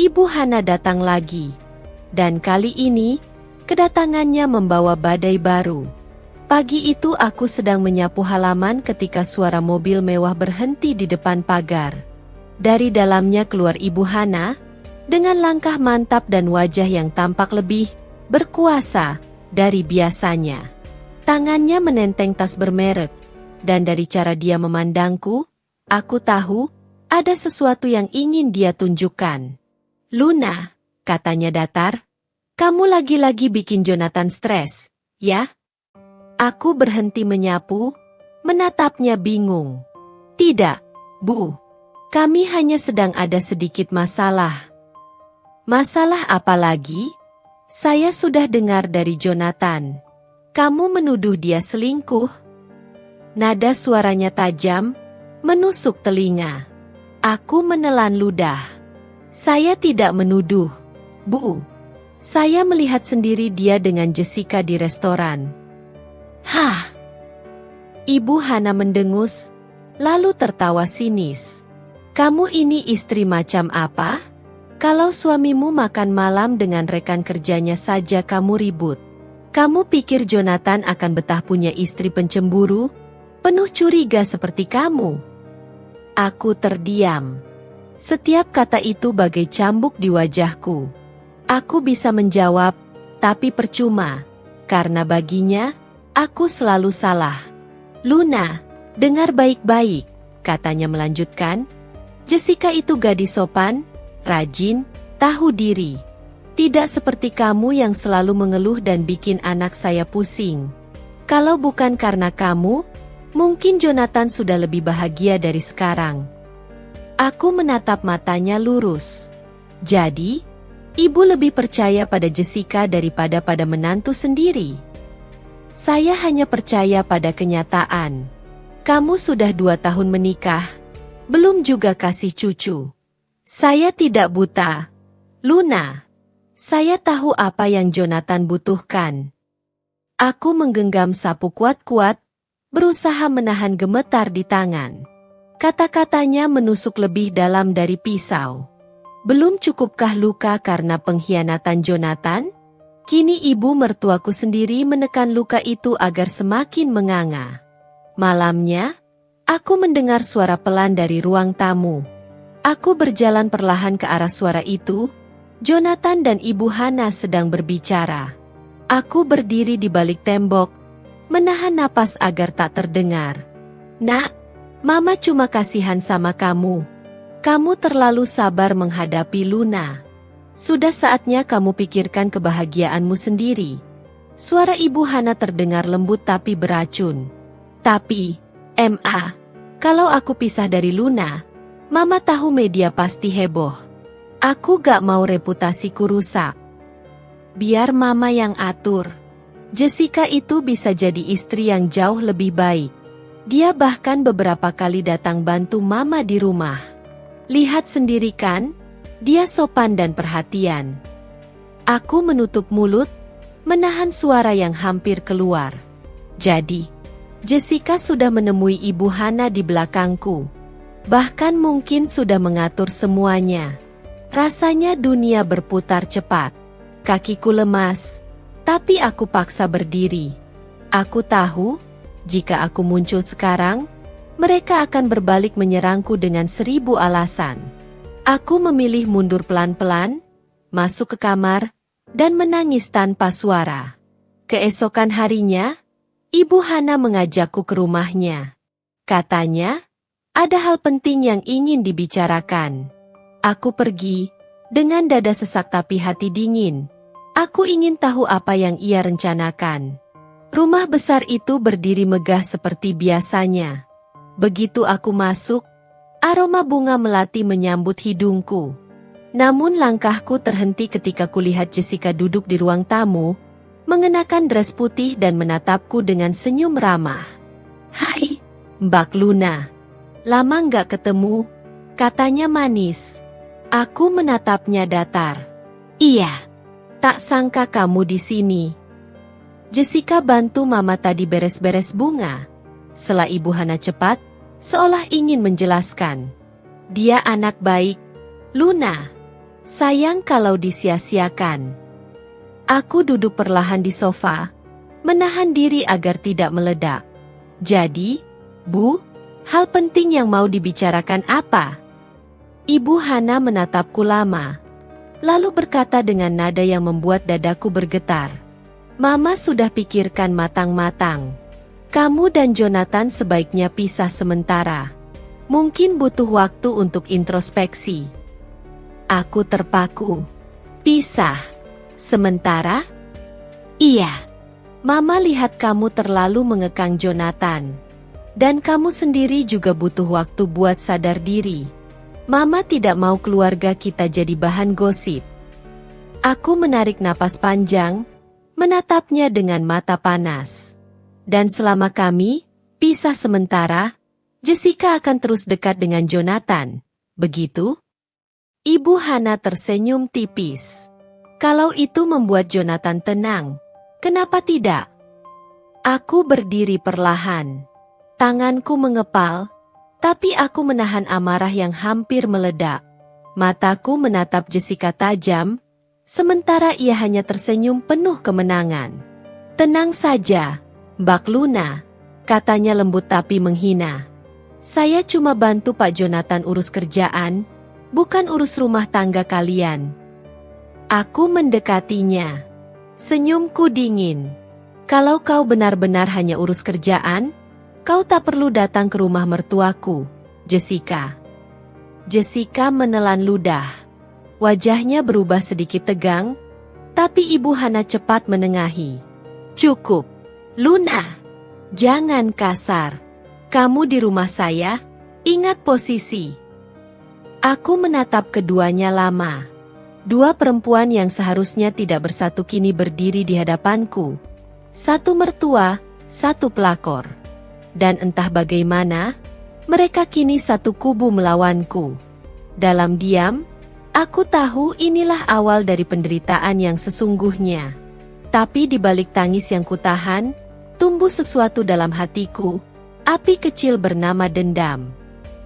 Ibu Hana datang lagi. Dan kali ini, kedatangannya membawa badai baru. Pagi itu aku sedang menyapu halaman ketika suara mobil mewah berhenti di depan pagar. Dari dalamnya keluar Ibu Hana, dengan langkah mantap dan wajah yang tampak lebih berkuasa dari biasanya. Tangannya menenteng tas bermerek, dan dari cara dia memandangku, aku tahu ada sesuatu yang ingin dia tunjukkan. Luna, katanya datar, kamu lagi-lagi bikin Jonathan stres, ya? Aku berhenti menyapu, menatapnya bingung. Tidak, Bu. Kami hanya sedang ada sedikit masalah. Masalah apa lagi? Saya sudah dengar dari Jonathan. Kamu menuduh dia selingkuh? Nada suaranya tajam, menusuk telinga. Aku menelan ludah. Saya tidak menuduh, Bu. Saya melihat sendiri dia dengan Jessica di restoran. Hah! Ibu Hana mendengus, lalu tertawa sinis. Kamu ini istri macam apa? Kalau suamimu makan malam dengan rekan kerjanya saja kamu ribut. Kamu pikir Jonathan akan betah punya istri pencemburu, penuh curiga seperti kamu? Aku terdiam. Setiap kata itu bagai cambuk di wajahku. Aku bisa menjawab, tapi percuma, karena baginya, aku selalu salah. Luna, dengar baik-baik, katanya melanjutkan. Jessica itu gadis sopan, rajin, tahu diri. Tidak seperti kamu yang selalu mengeluh dan bikin anak saya pusing. Kalau bukan karena kamu, mungkin Jonathan sudah lebih bahagia dari sekarang. Aku menatap matanya lurus. Jadi, ibu lebih percaya pada Jessica daripada pada menantu sendiri. Saya hanya percaya pada kenyataan. Kamu sudah 2 tahun menikah, belum juga kasih cucu. Saya tidak buta, Luna. Saya tahu apa yang Jonathan butuhkan. Aku menggenggam sapu kuat-kuat, berusaha menahan gemetar di tangan. Kata-katanya menusuk lebih dalam dari pisau. Belum cukupkah luka karena pengkhianatan Jonathan? Kini ibu mertuaku sendiri menekan luka itu agar semakin menganga. Malamnya, aku mendengar suara pelan dari ruang tamu. Aku berjalan perlahan ke arah suara itu. Jonathan dan Ibu Hana sedang berbicara. Aku berdiri di balik tembok, menahan napas agar tak terdengar. "Nak, Mama cuma kasihan sama kamu. Kamu terlalu sabar menghadapi Luna. Sudah saatnya kamu pikirkan kebahagiaanmu sendiri." Suara Ibu Hana terdengar lembut tapi beracun. "Tapi, Ma, kalau aku pisah dari Luna, Mama tahu media pasti heboh. Aku gak mau reputasiku rusak. Biar Mama yang atur. Jessica itu bisa jadi istri yang jauh lebih baik. Dia bahkan beberapa kali datang bantu Mama di rumah. Lihat sendiri kan, dia sopan dan perhatian." Aku menutup mulut, menahan suara yang hampir keluar. Jadi, Jessica sudah menemui Ibu Hana di belakangku. Bahkan mungkin sudah mengatur semuanya. Rasanya dunia berputar cepat. Kakiku lemas, tapi aku paksa berdiri. Aku tahu, jika aku muncul sekarang, mereka akan berbalik menyerangku dengan 1000 alasan. Aku memilih mundur pelan-pelan, masuk ke kamar, dan menangis tanpa suara. Keesokan harinya, Ibu Hana mengajakku ke rumahnya. Katanya, ada hal penting yang ingin dibicarakan. Aku pergi, dengan dada sesak tapi hati dingin. Aku ingin tahu apa yang ia rencanakan. Rumah besar itu berdiri megah seperti biasanya. Begitu aku masuk, aroma bunga melati menyambut hidungku. Namun langkahku terhenti ketika kulihat Jessica duduk di ruang tamu, mengenakan dress putih dan menatapku dengan senyum ramah. "Hai, Mbak Luna. Lama nggak ketemu," katanya manis. Aku menatapnya datar. "Iya, tak sangka kamu di sini." Jessica bantu Mama tadi beres-beres bunga. Setelah Ibu Hana cepat, seolah ingin menjelaskan. "Dia anak baik, Luna. Sayang kalau disia-siakan." Aku duduk perlahan di sofa, menahan diri agar tidak meledak. "Jadi, Bu, hal penting yang mau dibicarakan apa?" Ibu Hana menatapku lama, lalu berkata dengan nada yang membuat dadaku bergetar. "Mama sudah pikirkan matang-matang. Kamu dan Jonathan sebaiknya pisah sementara. Mungkin butuh waktu untuk introspeksi." Aku terpaku. "Pisah? Sementara?" "Iya. Mama lihat kamu terlalu mengekang Jonathan. Dan kamu sendiri juga butuh waktu buat sadar diri. Mama tidak mau keluarga kita jadi bahan gosip." Aku menarik napas panjang, menatapnya dengan mata panas. "Dan selama kami pisah sementara, Jessica akan terus dekat dengan Jonathan, begitu?" Ibu Hana tersenyum tipis. "Kalau itu membuat Jonathan tenang, kenapa tidak?" Aku berdiri perlahan. Tanganku mengepal, tapi aku menahan amarah yang hampir meledak. Mataku menatap Jessica tajam, sementara ia hanya tersenyum penuh kemenangan. "Tenang saja, Mbak Luna," katanya lembut tapi menghina. "Saya cuma bantu Pak Jonathan urus kerjaan, bukan urus rumah tangga kalian." Aku mendekatinya. Senyumku dingin. "Kalau kau benar-benar hanya urus kerjaan, kau tak perlu datang ke rumah mertuaku, Jessica." Jessica menelan ludah. Wajahnya berubah sedikit tegang, tapi Ibu Hana cepat menengahi. "Cukup, Luna. Jangan kasar. Kamu di rumah saya, ingat posisi." Aku menatap keduanya lama. Dua perempuan yang seharusnya tidak bersatu kini berdiri di hadapanku. Satu mertua, satu pelakor. Dan entah bagaimana, mereka kini satu kubu melawanku. Dalam diam, aku tahu inilah awal dari penderitaan yang sesungguhnya. Tapi di balik tangis yang kutahan, tumbuh sesuatu dalam hatiku, api kecil bernama dendam.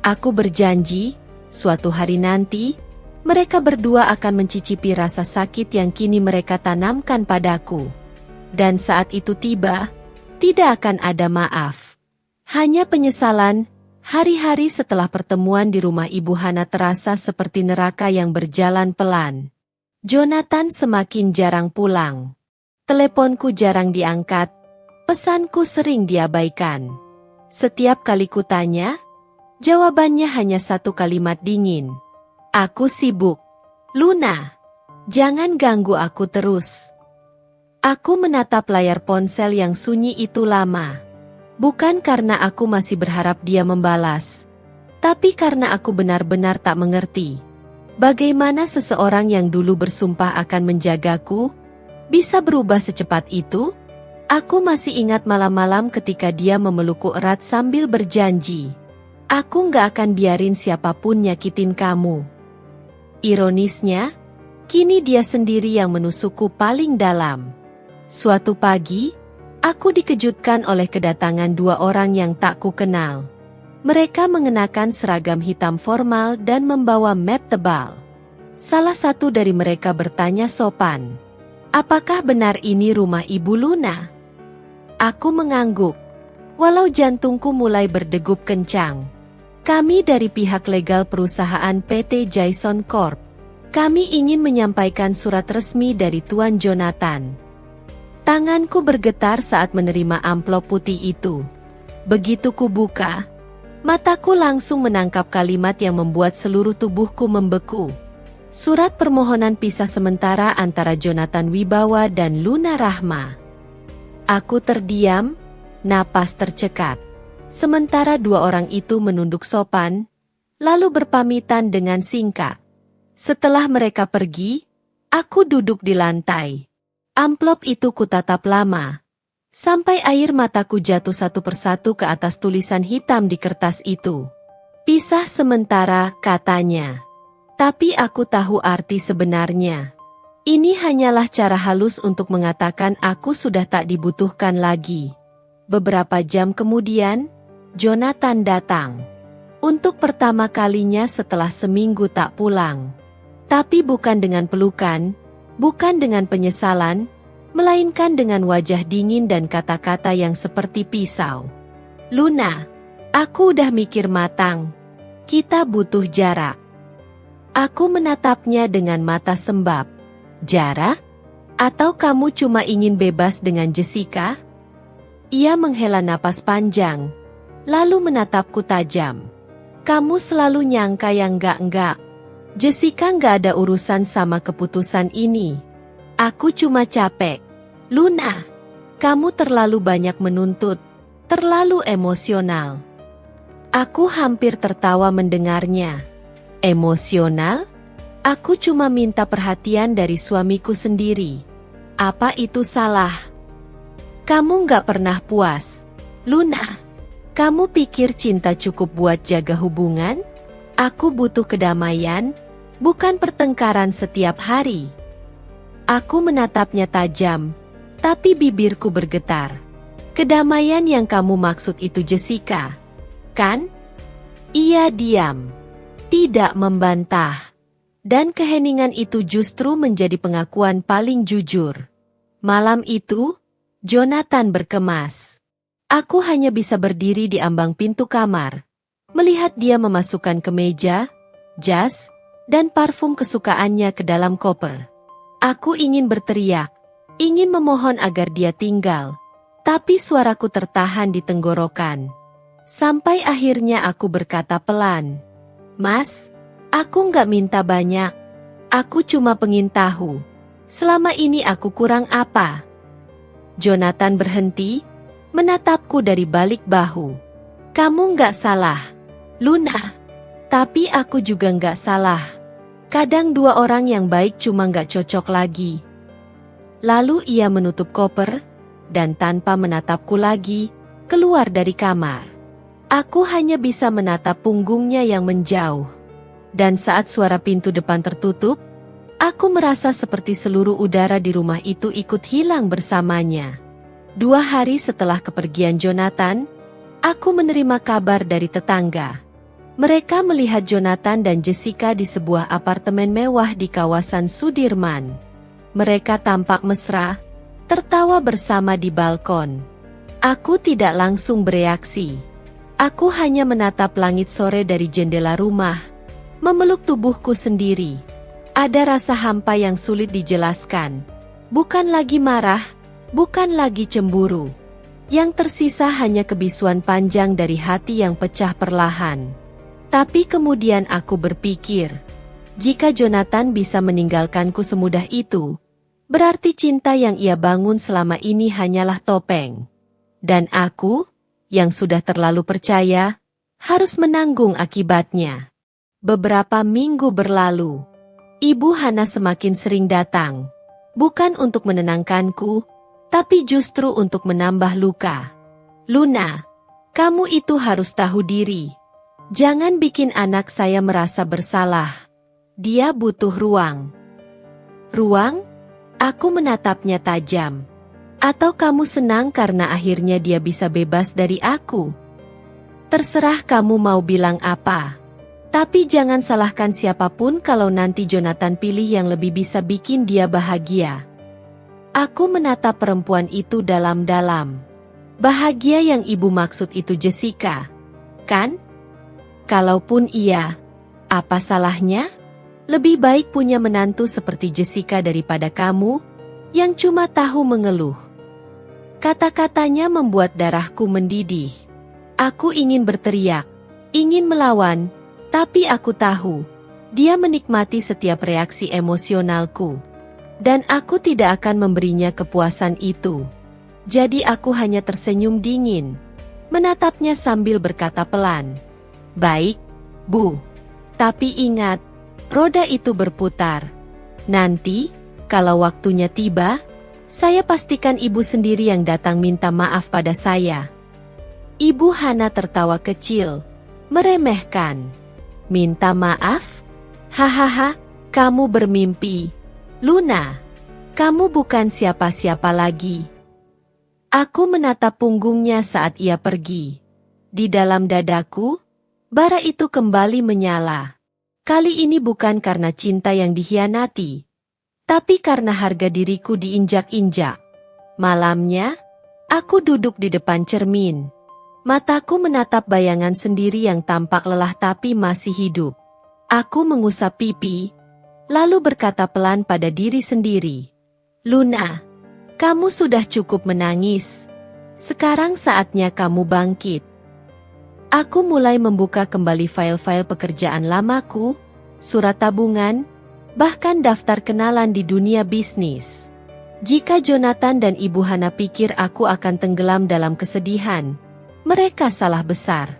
Aku berjanji, suatu hari nanti, mereka berdua akan mencicipi rasa sakit yang kini mereka tanamkan padaku. Dan saat itu tiba, tidak akan ada maaf. Hanya penyesalan. Hari-hari setelah pertemuan di rumah Ibu Hana terasa seperti neraka yang berjalan pelan. Jonathan semakin jarang pulang. Teleponku jarang diangkat. Pesanku sering diabaikan. Setiap kali kutanya, jawabannya hanya satu kalimat dingin. Aku sibuk. Luna, jangan ganggu aku terus. Aku menatap layar ponsel yang sunyi itu lama. Bukan karena aku masih berharap dia membalas, tapi karena aku benar-benar tak mengerti. Bagaimana seseorang yang dulu bersumpah akan menjagaku, bisa berubah secepat itu? Aku masih ingat malam-malam ketika dia memelukku erat sambil berjanji. Aku nggak akan biarin siapapun nyakitin kamu. Ironisnya, kini dia sendiri yang menusukku paling dalam. Suatu pagi, aku dikejutkan oleh kedatangan dua orang yang tak kukenal. Mereka mengenakan seragam hitam formal dan membawa map tebal. Salah satu dari mereka bertanya sopan, "Apakah benar ini rumah Ibu Luna?" Aku mengangguk, walau jantungku mulai berdegup kencang. Kami dari pihak legal perusahaan PT Jason Corp. Kami ingin menyampaikan surat resmi dari Tuan Jonathan. Tanganku bergetar saat menerima amplop putih itu. Begitu ku buka, mataku langsung menangkap kalimat yang membuat seluruh tubuhku membeku. Surat permohonan pisah sementara antara Jonathan Wibawa dan Luna Rahma. Aku terdiam, napas tercekat. Sementara dua orang itu menunduk sopan, lalu berpamitan dengan singkat. Setelah mereka pergi, aku duduk di lantai. Amplop itu kutatap lama, sampai air mataku jatuh satu persatu ke atas tulisan hitam di kertas itu. Pisah sementara, katanya. Tapi aku tahu arti sebenarnya. Ini hanyalah cara halus untuk mengatakan aku sudah tak dibutuhkan lagi. Beberapa jam kemudian, Jonathan datang. Untuk pertama kalinya setelah seminggu tak pulang. Tapi bukan dengan pelukan, bukan dengan penyesalan, melainkan dengan wajah dingin dan kata-kata yang seperti pisau. "Luna, aku udah mikir matang. Kita butuh jarak." Aku menatapnya dengan mata sembab. "Jarak? Atau kamu cuma ingin bebas dengan Jessica?" Ia menghela napas panjang, lalu menatapku tajam. "Kamu selalu nyangka yang enggak-enggak. Jessica nggak ada urusan sama keputusan ini. Aku cuma capek. Luna, kamu terlalu banyak menuntut, terlalu emosional." Aku hampir tertawa mendengarnya. Emosional? Aku cuma minta perhatian dari suamiku sendiri. Apa itu salah? Kamu nggak pernah puas. Luna, kamu pikir cinta cukup buat jaga hubungan? Aku butuh kedamaian, bukan pertengkaran setiap hari. Aku menatapnya tajam, tapi bibirku bergetar. "Kedamaian yang kamu maksud itu Jessica, kan?" Ia diam, tidak membantah. Dan keheningan itu justru menjadi pengakuan paling jujur. Malam itu, Jonathan berkemas. Aku hanya bisa berdiri di ambang pintu kamar, melihat dia memasukkan kemeja, jas, dan parfum kesukaannya ke dalam koper. Aku ingin berteriak, ingin memohon agar dia tinggal, tapi suaraku tertahan di tenggorokan. Sampai akhirnya aku berkata pelan, "Mas, aku nggak minta banyak. Aku cuma pengen tahu, selama ini aku kurang apa?" Jonathan berhenti, menatapku dari balik bahu. "Kamu nggak salah, Luna. Tapi aku juga nggak salah. Kadang dua orang yang baik cuma nggak cocok lagi." Lalu ia menutup koper, dan tanpa menatapku lagi, keluar dari kamar. Aku hanya bisa menatap punggungnya yang menjauh. Dan saat suara pintu depan tertutup, aku merasa seperti seluruh udara di rumah itu ikut hilang bersamanya. 2 hari setelah kepergian Jonathan, aku menerima kabar dari tetangga. Mereka melihat Jonathan dan Jessica di sebuah apartemen mewah di kawasan Sudirman. Mereka tampak mesra, tertawa bersama di balkon. Aku tidak langsung bereaksi. Aku hanya menatap langit sore dari jendela rumah, memeluk tubuhku sendiri. Ada rasa hampa yang sulit dijelaskan. Bukan lagi marah, bukan lagi cemburu. Yang tersisa hanya kebisuan panjang dari hati yang pecah perlahan. Tapi kemudian aku berpikir, jika Jonathan bisa meninggalkanku semudah itu, berarti cinta yang ia bangun selama ini hanyalah topeng. Dan aku, yang sudah terlalu percaya, harus menanggung akibatnya. Beberapa minggu berlalu. Ibu Hana semakin sering datang. Bukan untuk menenangkanku, tapi justru untuk menambah luka. Luna, kamu itu harus tahu diri. Jangan bikin anak saya merasa bersalah. Dia butuh ruang. Ruang? Aku menatapnya tajam. Atau kamu senang karena akhirnya dia bisa bebas dari aku? Terserah kamu mau bilang apa. Tapi jangan salahkan siapapun kalau nanti Jonathan pilih yang lebih bisa bikin dia bahagia. Aku menatap perempuan itu dalam-dalam. Bahagia yang ibu maksud itu Jessica, kan? Kalaupun iya, apa salahnya? Lebih baik punya menantu seperti Jessica daripada kamu, yang cuma tahu mengeluh. Kata-katanya membuat darahku mendidih. Aku ingin berteriak, ingin melawan, tapi aku tahu, dia menikmati setiap reaksi emosionalku. Dan aku tidak akan memberinya kepuasan itu. Jadi aku hanya tersenyum dingin, menatapnya sambil berkata pelan, "Baik, Bu. Tapi ingat, roda itu berputar. Nanti, kalau waktunya tiba, saya pastikan ibu sendiri yang datang minta maaf pada saya." Ibu Hana tertawa kecil, meremehkan. "Minta maaf? Hahaha, kamu bermimpi. Luna, kamu bukan siapa-siapa lagi." Aku menatap punggungnya saat ia pergi. Di dalam dadaku, bara itu kembali menyala. Kali ini bukan karena cinta yang dikhianati, tapi karena harga diriku diinjak-injak. Malamnya, aku duduk di depan cermin. Mataku menatap bayangan sendiri yang tampak lelah tapi masih hidup. Aku mengusap pipi, lalu berkata pelan pada diri sendiri, "Luna, kamu sudah cukup menangis. Sekarang saatnya kamu bangkit." Aku mulai membuka kembali file-file pekerjaan lamaku, surat tabungan, bahkan daftar kenalan di dunia bisnis. Jika Jonathan dan Ibu Hana pikir aku akan tenggelam dalam kesedihan, mereka salah besar.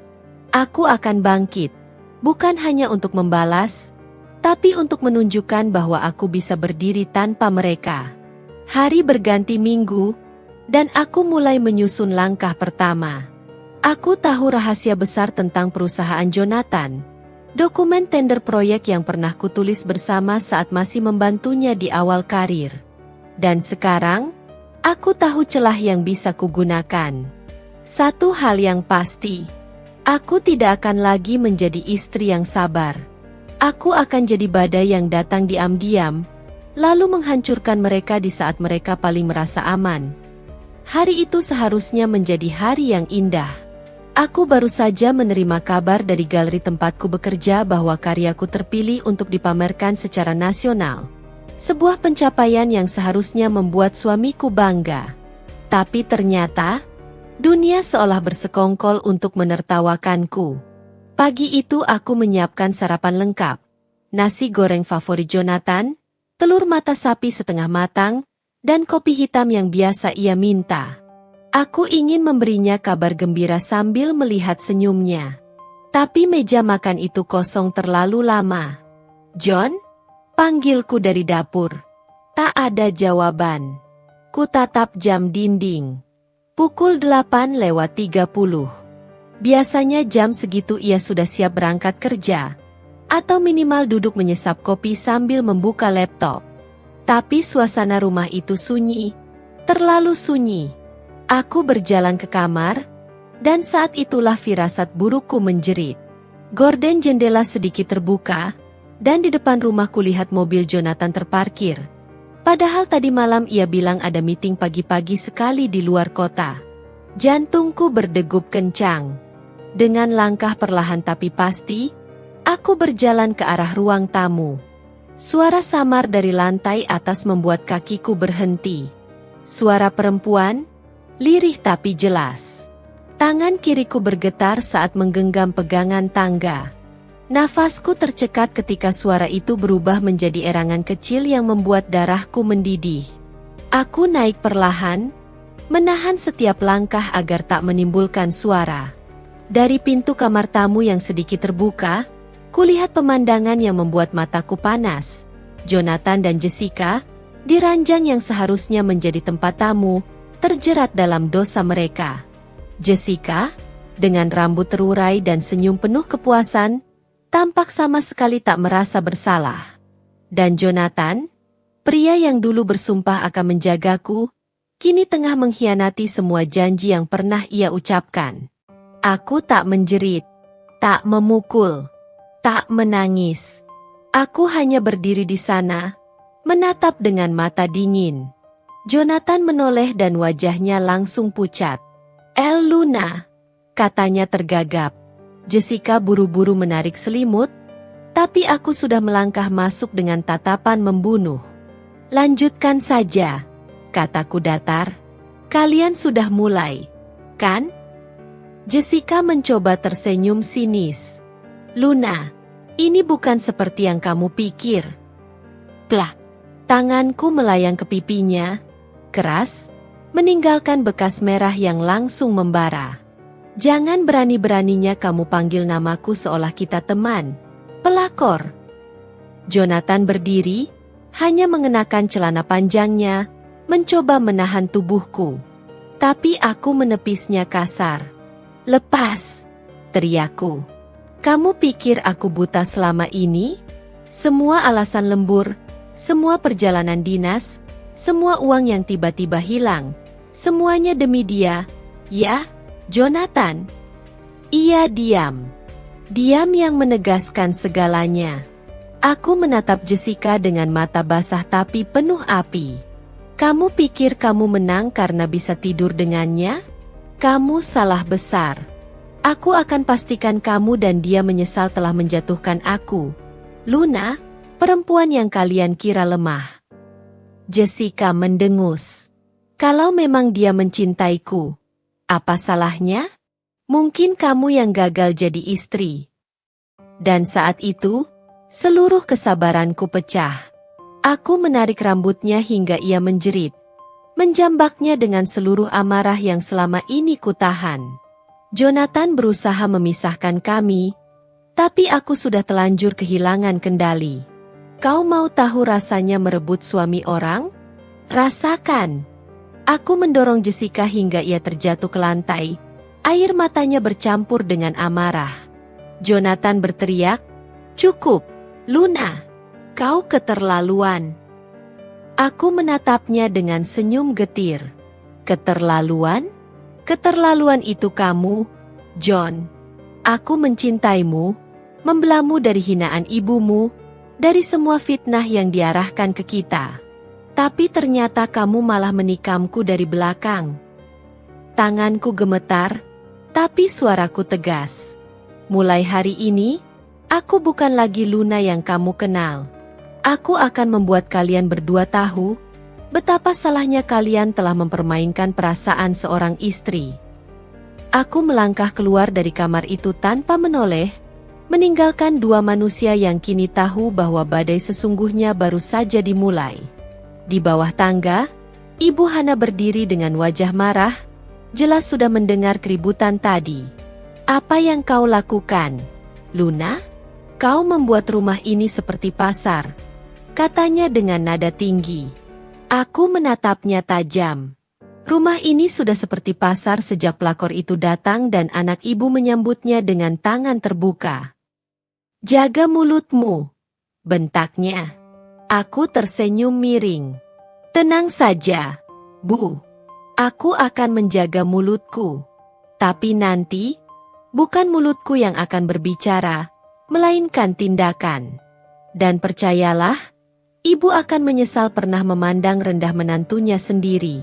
Aku akan bangkit, bukan hanya untuk membalas, tapi untuk menunjukkan bahwa aku bisa berdiri tanpa mereka. Hari berganti minggu, dan aku mulai menyusun langkah pertama. Aku tahu rahasia besar tentang perusahaan Jonathan. Dokumen tender proyek yang pernah kutulis bersama saat masih membantunya di awal karir. Dan sekarang, aku tahu celah yang bisa kugunakan. Satu hal yang pasti, aku tidak akan lagi menjadi istri yang sabar. Aku akan jadi badai yang datang diam-diam, lalu menghancurkan mereka di saat mereka paling merasa aman. Hari itu seharusnya menjadi hari yang indah. Aku baru saja menerima kabar dari galeri tempatku bekerja bahwa karyaku terpilih untuk dipamerkan secara nasional. Sebuah pencapaian yang seharusnya membuat suamiku bangga. Tapi ternyata, dunia seolah bersekongkol untuk menertawakanku. Pagi itu aku menyiapkan sarapan lengkap. Nasi goreng favorit Jonathan, telur mata sapi setengah matang, dan kopi hitam yang biasa ia minta. Aku ingin memberinya kabar gembira sambil melihat senyumnya. Tapi meja makan itu kosong terlalu lama. "John?" panggilku dari dapur. Tak ada jawaban. Ku tatap jam dinding. Pukul 8:30. Biasanya jam segitu ia sudah siap berangkat kerja, atau minimal duduk menyesap kopi sambil membuka laptop. Tapi suasana rumah itu sunyi, terlalu sunyi. Aku berjalan ke kamar, dan saat itulah firasat burukku menjerit. Gorden jendela sedikit terbuka, dan di depan rumah kulihat mobil Jonathan terparkir. Padahal tadi malam ia bilang ada meeting pagi-pagi sekali di luar kota. Jantungku berdegup kencang. Dengan langkah perlahan tapi pasti, aku berjalan ke arah ruang tamu. Suara samar dari lantai atas membuat kakiku berhenti. Suara perempuan, lirih tapi jelas. Tangan kiriku bergetar saat menggenggam pegangan tangga. Nafasku tercekat ketika suara itu berubah menjadi erangan kecil yang membuat darahku mendidih. Aku naik perlahan, menahan setiap langkah agar tak menimbulkan suara. Dari pintu kamar tamu yang sedikit terbuka, kulihat pemandangan yang membuat mataku panas. Jonathan dan Jessica, di ranjang yang seharusnya menjadi tempat tamu, terjerat dalam dosa mereka. Jessica, dengan rambut terurai dan senyum penuh kepuasan, tampak sama sekali tak merasa bersalah. Dan Jonathan, pria yang dulu bersumpah akan menjagaku, kini tengah mengkhianati semua janji yang pernah ia ucapkan. Aku tak menjerit, tak memukul, tak menangis. Aku hanya berdiri di sana, menatap dengan mata dingin. Jonathan menoleh dan wajahnya langsung pucat. Luna, katanya tergagap. Jessica buru-buru menarik selimut, tapi aku sudah melangkah masuk dengan tatapan membunuh. Lanjutkan saja, kataku datar. Kalian sudah mulai, kan? Jessica mencoba tersenyum sinis. Luna, ini bukan seperti yang kamu pikir. Plah, tanganku melayang ke pipinya, keras, meninggalkan bekas merah yang langsung membara. Jangan berani-beraninya kamu panggil namaku seolah kita teman. Pelakor. Jonathan berdiri, hanya mengenakan celana panjangnya, mencoba menahan tubuhku. Tapi aku menepisnya kasar. Lepas, teriakku. Kamu pikir aku buta selama ini? Semua alasan lembur, semua perjalanan dinas, semua uang yang tiba-tiba hilang, semuanya demi dia, ya? Jonathan. Ia diam. Diam yang menegaskan segalanya. Aku menatap Jessica dengan mata basah tapi penuh api. Kamu pikir kamu menang karena bisa tidur dengannya? Kamu salah besar. Aku akan pastikan kamu dan dia menyesal telah menjatuhkan aku. Luna, perempuan yang kalian kira lemah. Jessica mendengus. Kalau memang dia mencintaiku, apa salahnya? Mungkin kamu yang gagal jadi istri. Dan saat itu, seluruh kesabaranku pecah. Aku menarik rambutnya hingga ia menjerit. Menjambaknya dengan seluruh amarah yang selama ini kutahan. Jonathan berusaha memisahkan kami, tapi aku sudah telanjur kehilangan kendali. Kau mau tahu rasanya merebut suami orang? Rasakan. Aku mendorong Jessica hingga ia terjatuh ke lantai. Air matanya bercampur dengan amarah. Jonathan berteriak, "Cukup, Luna. Kau keterlaluan." Aku menatapnya dengan senyum getir. Keterlaluan? Keterlaluan itu kamu, John. Aku mencintaimu, membelamu dari hinaan ibumu, dari semua fitnah yang diarahkan ke kita. Tapi ternyata kamu malah menikamku dari belakang. Tanganku gemetar, tapi suaraku tegas. Mulai hari ini, aku bukan lagi Luna yang kamu kenal. Aku akan membuat kalian berdua tahu betapa salahnya kalian telah mempermainkan perasaan seorang istri. Aku melangkah keluar dari kamar itu tanpa menoleh, meninggalkan dua manusia yang kini tahu bahwa badai sesungguhnya baru saja dimulai. Di bawah tangga, Ibu Hana berdiri dengan wajah marah, jelas sudah mendengar keributan tadi. Apa yang kau lakukan, Luna? Kau membuat rumah ini seperti pasar, katanya dengan nada tinggi. Aku menatapnya tajam. Rumah ini sudah seperti pasar sejak pelakor itu datang dan anak ibu menyambutnya dengan tangan terbuka. Jaga mulutmu, bentaknya. Aku tersenyum miring. Tenang saja, Bu. Aku akan menjaga mulutku. Tapi nanti, Bukan mulutku yang akan berbicara, melainkan tindakan. Dan percayalah, ibu akan menyesal pernah memandang rendah menantunya sendiri.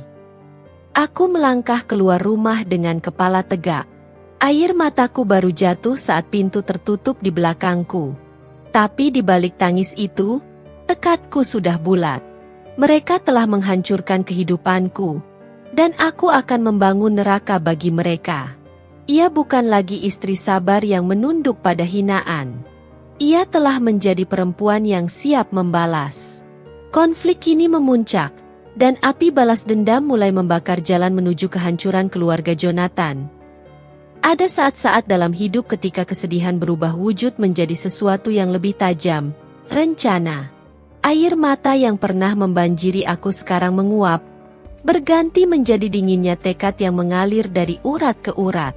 Aku melangkah keluar rumah dengan kepala tegak. Air mataku baru jatuh saat pintu tertutup di belakangku. Tapi di balik tangis itu, tekadku sudah bulat. Mereka telah menghancurkan kehidupanku, dan aku akan membangun neraka bagi mereka. Ia bukan lagi istri sabar yang menunduk pada hinaan. Ia telah menjadi perempuan yang siap membalas. Konflik kini memuncak, dan api balas dendam mulai membakar jalan menuju kehancuran keluarga Jonathan. Ada saat-saat dalam hidup ketika kesedihan berubah wujud menjadi sesuatu yang lebih tajam, rencana. Air mata yang pernah membanjiri aku sekarang menguap, berganti menjadi dinginnya tekad yang mengalir dari urat ke urat.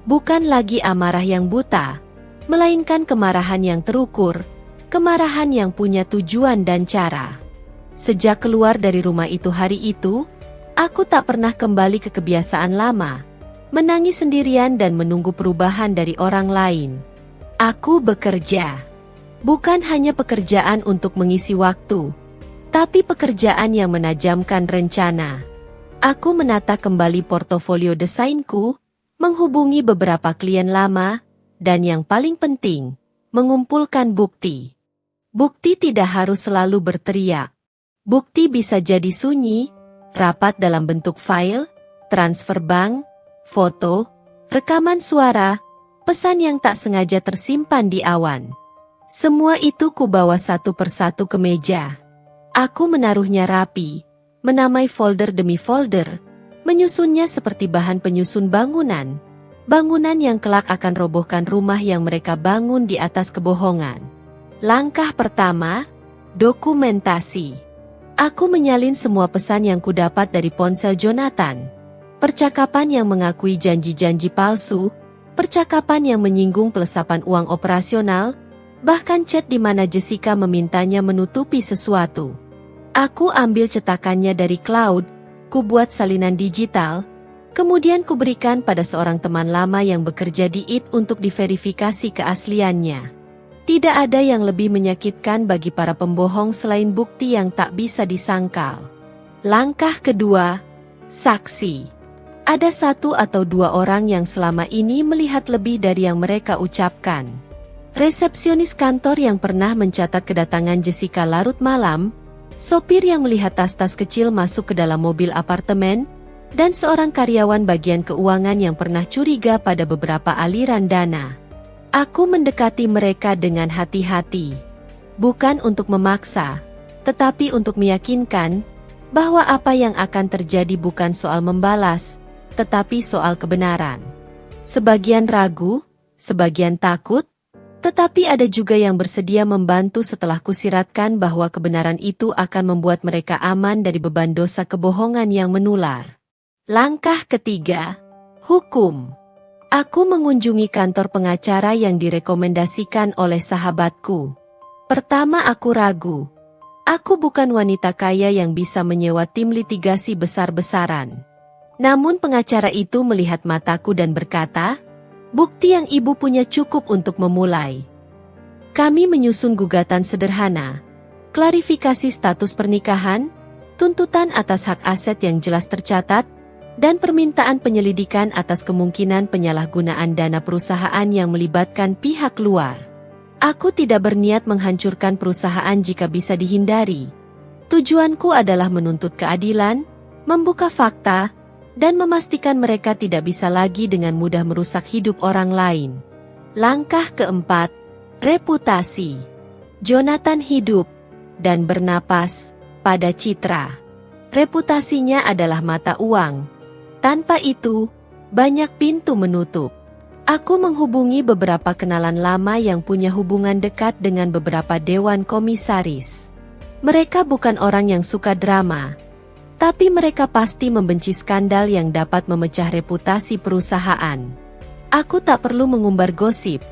Bukan lagi amarah yang buta, melainkan kemarahan yang terukur, kemarahan yang punya tujuan dan cara. Sejak keluar dari rumah itu hari itu, aku tak pernah kembali ke kebiasaan lama, menangis sendirian dan menunggu perubahan dari orang lain. Aku bekerja. Bukan hanya pekerjaan untuk mengisi waktu, tapi pekerjaan yang menajamkan rencana. Aku menata kembali portofolio desainku, menghubungi beberapa klien lama, dan yang paling penting, mengumpulkan bukti. Bukti tidak harus selalu berteriak. Bukti bisa jadi sunyi, rapat dalam bentuk file, transfer bank, foto, rekaman suara, pesan yang tak sengaja tersimpan di awan. Semua itu kubawa satu persatu ke meja. Aku menaruhnya rapi, menamai folder demi folder, menyusunnya seperti bahan penyusun bangunan. Bangunan yang kelak akan robohkan rumah yang mereka bangun di atas kebohongan. Langkah pertama, dokumentasi. Aku menyalin semua pesan yang kudapat dari ponsel Jonathan. Percakapan yang mengakui janji-janji palsu, percakapan yang menyinggung pelesapan uang operasional, bahkan chat di mana Jessica memintanya menutupi sesuatu. Aku ambil cetakannya dari cloud, kubuat salinan digital, kemudian kuberikan pada seorang teman lama yang bekerja di IT untuk diverifikasi keasliannya. Tidak ada yang lebih menyakitkan bagi para pembohong selain bukti yang tak bisa disangkal. Langkah kedua, saksi. Ada satu atau dua orang yang selama ini melihat lebih dari yang mereka ucapkan. Resepsionis kantor yang pernah mencatat kedatangan Jessica larut malam, sopir yang melihat tas-tas kecil masuk ke dalam mobil apartemen, dan seorang karyawan bagian keuangan yang pernah curiga pada beberapa aliran dana. Aku mendekati mereka dengan hati-hati. Bukan untuk memaksa, tetapi untuk meyakinkan bahwa apa yang akan terjadi bukan soal membalas, tetapi soal kebenaran. Sebagian ragu, sebagian takut, tetapi ada juga yang bersedia membantu setelah kusiratkan bahwa kebenaran itu akan membuat mereka aman dari beban dosa kebohongan yang menular. Langkah ketiga, hukum. Aku mengunjungi kantor pengacara yang direkomendasikan oleh sahabatku. Pertama aku ragu. Aku bukan wanita kaya yang bisa menyewa tim litigasi besar-besaran. Namun pengacara itu melihat mataku dan berkata, bukti yang ibu punya cukup untuk memulai. Kami menyusun gugatan sederhana, klarifikasi status pernikahan, tuntutan atas hak aset yang jelas tercatat, dan permintaan penyelidikan atas kemungkinan penyalahgunaan dana perusahaan yang melibatkan pihak luar. Aku tidak berniat menghancurkan perusahaan jika bisa dihindari. Tujuanku adalah menuntut keadilan, membuka fakta, dan memastikan mereka tidak bisa lagi dengan mudah merusak hidup orang lain. Langkah keempat, reputasi. Jonathan hidup dan bernapas pada citra. Reputasinya adalah mata uang. Tanpa itu, banyak pintu menutup. Aku menghubungi beberapa kenalan lama yang punya hubungan dekat dengan beberapa dewan komisaris. Mereka bukan orang yang suka drama, tapi mereka pasti membenci skandal yang dapat memecah reputasi perusahaan. Aku tak perlu mengumbar gosip.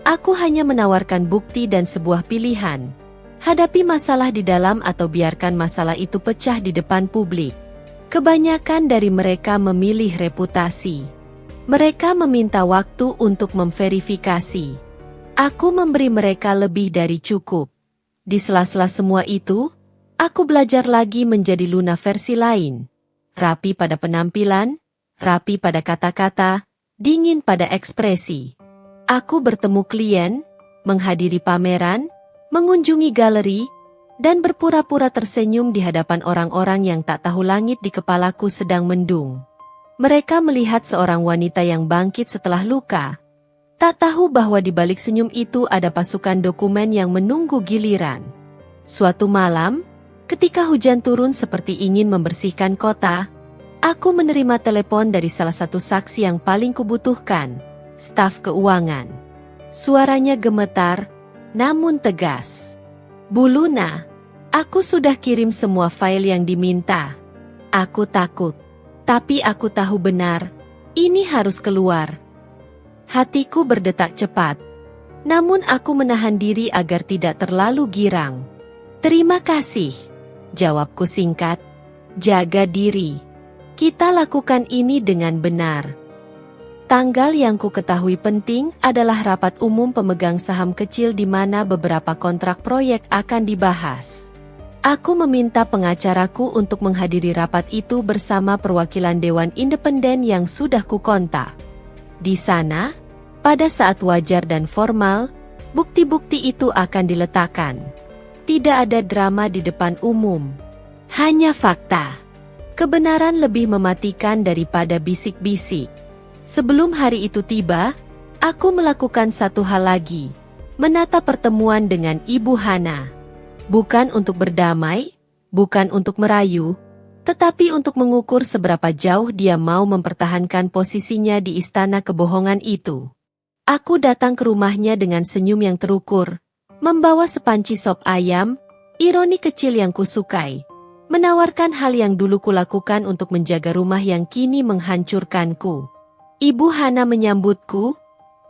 Aku hanya menawarkan bukti dan sebuah pilihan. Hadapi masalah di dalam atau biarkan masalah itu pecah di depan publik. Kebanyakan dari mereka memilih reputasi. Mereka meminta waktu untuk memverifikasi. Aku memberi mereka lebih dari cukup. Di sela-sela semua itu, aku belajar lagi menjadi Luna versi lain. Rapi pada penampilan, rapi pada kata-kata, dingin pada ekspresi. Aku bertemu klien, menghadiri pameran, mengunjungi galeri, dan berpura-pura tersenyum di hadapan orang-orang yang tak tahu langit di kepalaku sedang mendung. Mereka melihat seorang wanita yang bangkit setelah luka. Tak tahu bahwa di balik senyum itu ada pasukan dokumen yang menunggu giliran. Suatu malam, ketika hujan turun seperti ingin membersihkan kota, aku menerima telepon dari salah satu saksi yang paling kubutuhkan, staf keuangan. Suaranya gemetar, namun tegas. Bu Luna, aku sudah kirim semua file yang diminta. Aku takut, tapi aku tahu benar, ini harus keluar. Hatiku berdetak cepat, namun aku menahan diri agar tidak terlalu girang. Terima kasih, jawabku singkat. Jaga diri. Kita lakukan ini dengan benar. Tanggal yang ku ketahui penting adalah rapat umum pemegang saham kecil di mana beberapa kontrak proyek akan dibahas. Aku meminta pengacaraku untuk menghadiri rapat itu bersama perwakilan Dewan Independen yang sudah ku kontak. Di sana, pada saat wajar dan formal, bukti-bukti itu akan diletakkan. Tidak ada drama di depan umum. Hanya fakta. Kebenaran lebih mematikan daripada bisik-bisik. Sebelum hari itu tiba, aku melakukan satu hal lagi. Menata pertemuan dengan Ibu Hana. Bukan untuk berdamai, bukan untuk merayu, tetapi untuk mengukur seberapa jauh dia mau mempertahankan posisinya di istana kebohongan itu. Aku datang ke rumahnya dengan senyum yang terukur, membawa sepanci sop ayam, ironi kecil yang kusukai, menawarkan hal yang dulu kulakukan untuk menjaga rumah yang kini menghancurkanku. Ibu Hana menyambutku,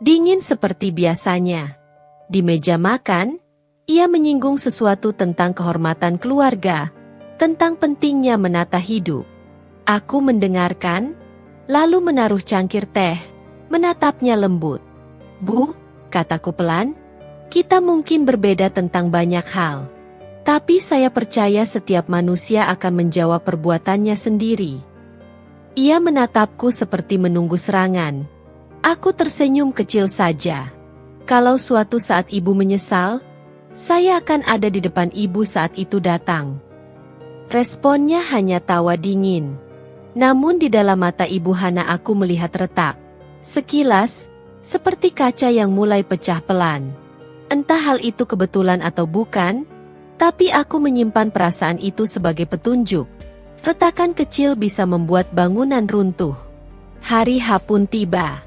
dingin seperti biasanya. Di meja makan, ia menyinggung sesuatu tentang kehormatan keluarga, tentang pentingnya menata hidup. Aku mendengarkan, lalu menaruh cangkir teh, menatapnya lembut. Bu, kataku pelan, kita mungkin berbeda tentang banyak hal. Tapi saya percaya setiap manusia akan menjawab perbuatannya sendiri. Ia menatapku seperti menunggu serangan. Aku tersenyum kecil saja. Kalau suatu saat ibu menyesal, saya akan ada di depan ibu saat itu datang. Responnya hanya tawa dingin. Namun di dalam mata Ibu Hana aku melihat retak. Sekilas, seperti kaca yang mulai pecah pelan. Entah hal itu kebetulan atau bukan, tapi aku menyimpan perasaan itu sebagai petunjuk. Retakan kecil bisa membuat bangunan runtuh. Hari H pun tiba.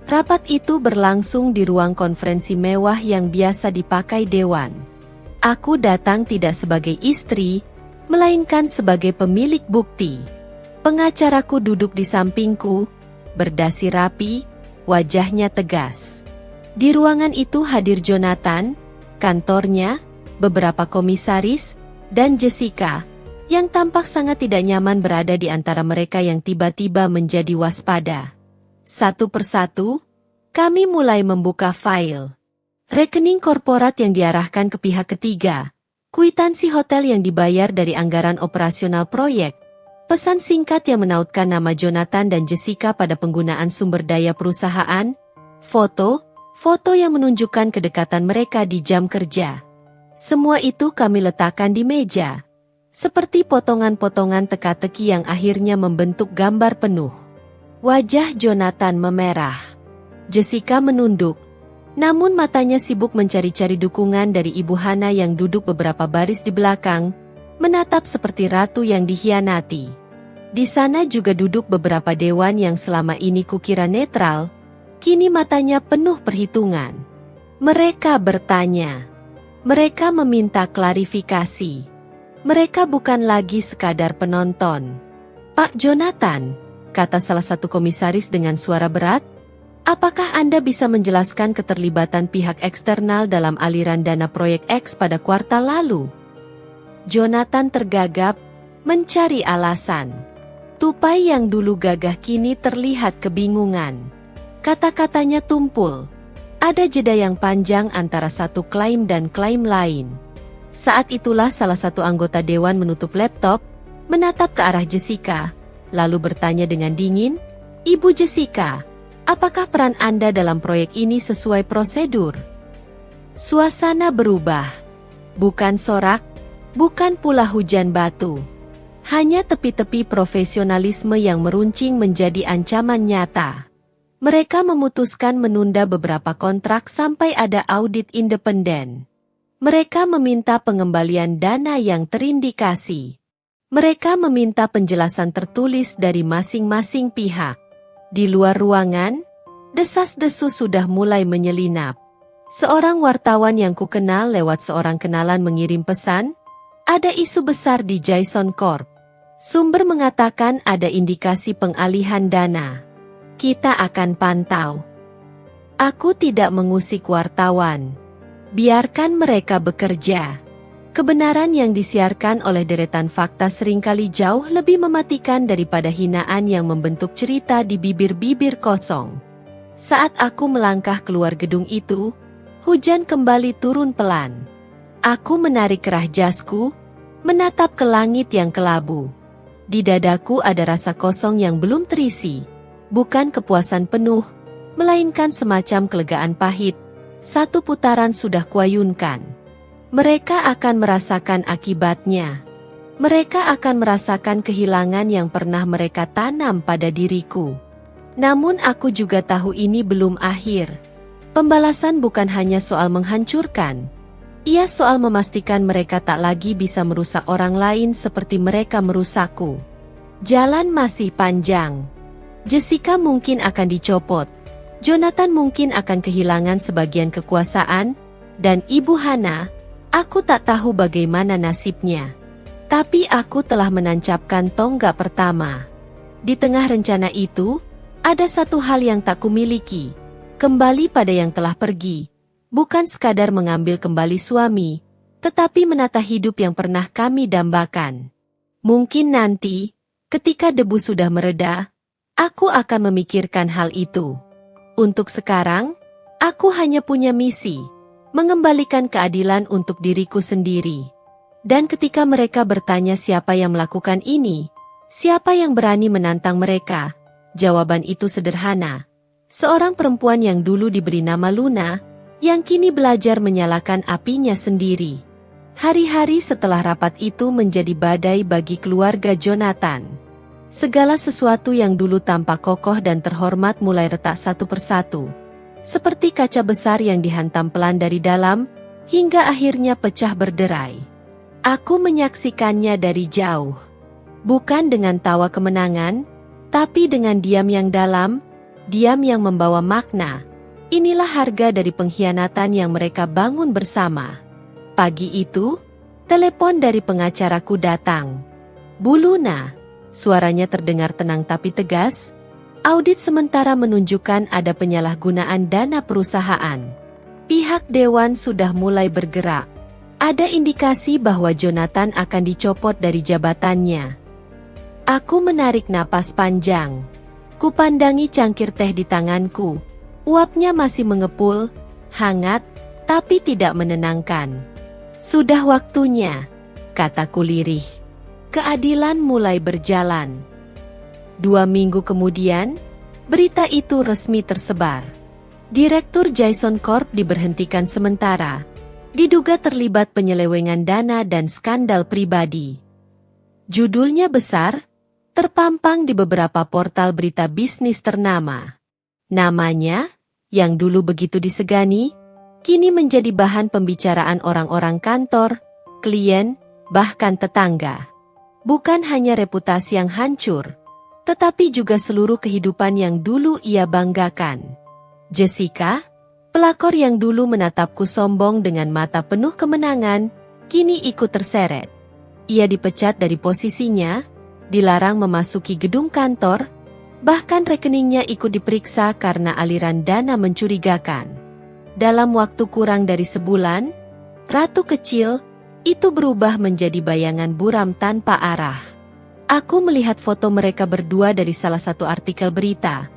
Rapat itu berlangsung di ruang konferensi mewah yang biasa dipakai dewan. Aku datang tidak sebagai istri, melainkan sebagai pemilik bukti. Pengacaraku duduk di sampingku, berdasi rapi, wajahnya tegas. Di ruangan itu hadir Jonathan, kantornya, beberapa komisaris, dan Jessica, yang tampak sangat tidak nyaman berada di antara mereka yang tiba-tiba menjadi waspada. Satu persatu, kami mulai membuka file. Rekening korporat yang diarahkan ke pihak ketiga, kwitansi hotel yang dibayar dari anggaran operasional proyek, pesan singkat yang menautkan nama Jonathan dan Jessica pada penggunaan sumber daya perusahaan, foto yang menunjukkan kedekatan mereka di jam kerja. Semua itu kami letakkan di meja, seperti potongan-potongan teka-teki yang akhirnya membentuk gambar penuh. Wajah Jonathan memerah. Jessica menunduk, namun matanya sibuk mencari-cari dukungan dari Ibu Hana yang duduk beberapa baris di belakang, menatap seperti ratu yang dikhianati. Di sana juga duduk beberapa dewan yang selama ini kukira netral, kini matanya penuh perhitungan. Mereka bertanya. Mereka meminta klarifikasi. Mereka bukan lagi sekadar penonton. Pak Jonathan, kata salah satu komisaris dengan suara berat, apakah Anda bisa menjelaskan keterlibatan pihak eksternal dalam aliran dana proyek X pada kuartal lalu? Jonathan tergagap, mencari alasan. Tupai yang dulu gagah kini terlihat kebingungan. Kata-katanya tumpul. Ada jeda yang panjang antara satu klaim dan klaim lain. Saat itulah salah satu anggota dewan menutup laptop, menatap ke arah Jessica, lalu bertanya dengan dingin, "Ibu Jessica, apakah peran Anda dalam proyek ini sesuai prosedur?" Suasana berubah. Bukan sorak, bukan pula hujan batu. Hanya tepi-tepi profesionalisme yang meruncing menjadi ancaman nyata. Mereka memutuskan menunda beberapa kontrak sampai ada audit independen. Mereka meminta pengembalian dana yang terindikasi. Mereka meminta penjelasan tertulis dari masing-masing pihak. Di luar ruangan, desas-desus sudah mulai menyelinap. Seorang wartawan yang kukenal lewat seorang kenalan mengirim pesan, "Ada isu besar di Jason Corp. Sumber mengatakan ada indikasi pengalihan dana. Kita akan pantau." Aku tidak mengusik wartawan. Biarkan mereka bekerja. Kebenaran yang disiarkan oleh deretan fakta seringkali jauh lebih mematikan daripada hinaan yang membentuk cerita di bibir-bibir kosong. Saat aku melangkah keluar gedung itu, hujan kembali turun pelan. Aku menarik kerah jasku, menatap ke langit yang kelabu. Di dadaku ada rasa kosong yang belum terisi. Bukan kepuasan penuh, melainkan semacam kelegaan pahit. Satu putaran sudah kuayunkan. Mereka akan merasakan akibatnya. Mereka akan merasakan kehilangan yang pernah mereka tanam pada diriku. Namun aku juga tahu ini belum akhir. Pembalasan bukan hanya soal menghancurkan. Ia soal memastikan mereka tak lagi bisa merusak orang lain seperti mereka merusakku. Jalan masih panjang. Jessica mungkin akan dicopot. Jonathan mungkin akan kehilangan sebagian kekuasaan. Dan Ibu Hana, aku tak tahu bagaimana nasibnya. Tapi aku telah menancapkan tonggak pertama. Di tengah rencana itu, ada satu hal yang tak kumiliki. Kembali pada yang telah pergi. Bukan sekadar mengambil kembali suami, tetapi menata hidup yang pernah kami dambakan. Mungkin nanti, ketika debu sudah mereda, aku akan memikirkan hal itu. Untuk sekarang, aku hanya punya misi, mengembalikan keadilan untuk diriku sendiri. Dan ketika mereka bertanya siapa yang melakukan ini, siapa yang berani menantang mereka, jawaban itu sederhana. Seorang perempuan yang dulu diberi nama Luna, yang kini belajar menyalakan apinya sendiri. Hari-hari setelah rapat itu menjadi badai bagi keluarga Jonathan. Segala sesuatu yang dulu tampak kokoh dan terhormat mulai retak satu persatu. Seperti kaca besar yang dihantam pelan dari dalam, hingga akhirnya pecah berderai. Aku menyaksikannya dari jauh. Bukan dengan tawa kemenangan, tapi dengan diam yang dalam, diam yang membawa makna. Inilah harga dari pengkhianatan yang mereka bangun bersama. Pagi itu, telepon dari pengacaraku datang. "Bu Luna," suaranya terdengar tenang tapi tegas, "audit sementara menunjukkan ada penyalahgunaan dana perusahaan. Pihak dewan sudah mulai bergerak. Ada indikasi bahwa Jonathan akan dicopot dari jabatannya." Aku menarik napas panjang. Kupandangi cangkir teh di tanganku. Uapnya masih mengepul, hangat, tapi tidak menenangkan. "Sudah waktunya," kataku lirih. Keadilan mulai berjalan. 2 minggu kemudian, berita itu resmi tersebar. Direktur Jason Corp diberhentikan sementara. Diduga terlibat penyelewengan dana dan skandal pribadi. Judulnya besar, terpampang di beberapa portal berita bisnis ternama. Namanya, yang dulu begitu disegani, kini menjadi bahan pembicaraan orang-orang kantor, klien, bahkan tetangga. Bukan hanya reputasi yang hancur, tetapi juga seluruh kehidupan yang dulu ia banggakan. Jessica, pelakor yang dulu menatapku sombong dengan mata penuh kemenangan, kini ikut terseret. Ia dipecat dari posisinya, dilarang memasuki gedung kantor, bahkan rekeningnya ikut diperiksa karena aliran dana mencurigakan. Dalam waktu kurang dari sebulan, ratu kecil itu berubah menjadi bayangan buram tanpa arah. Aku melihat foto mereka berdua dari salah satu artikel berita.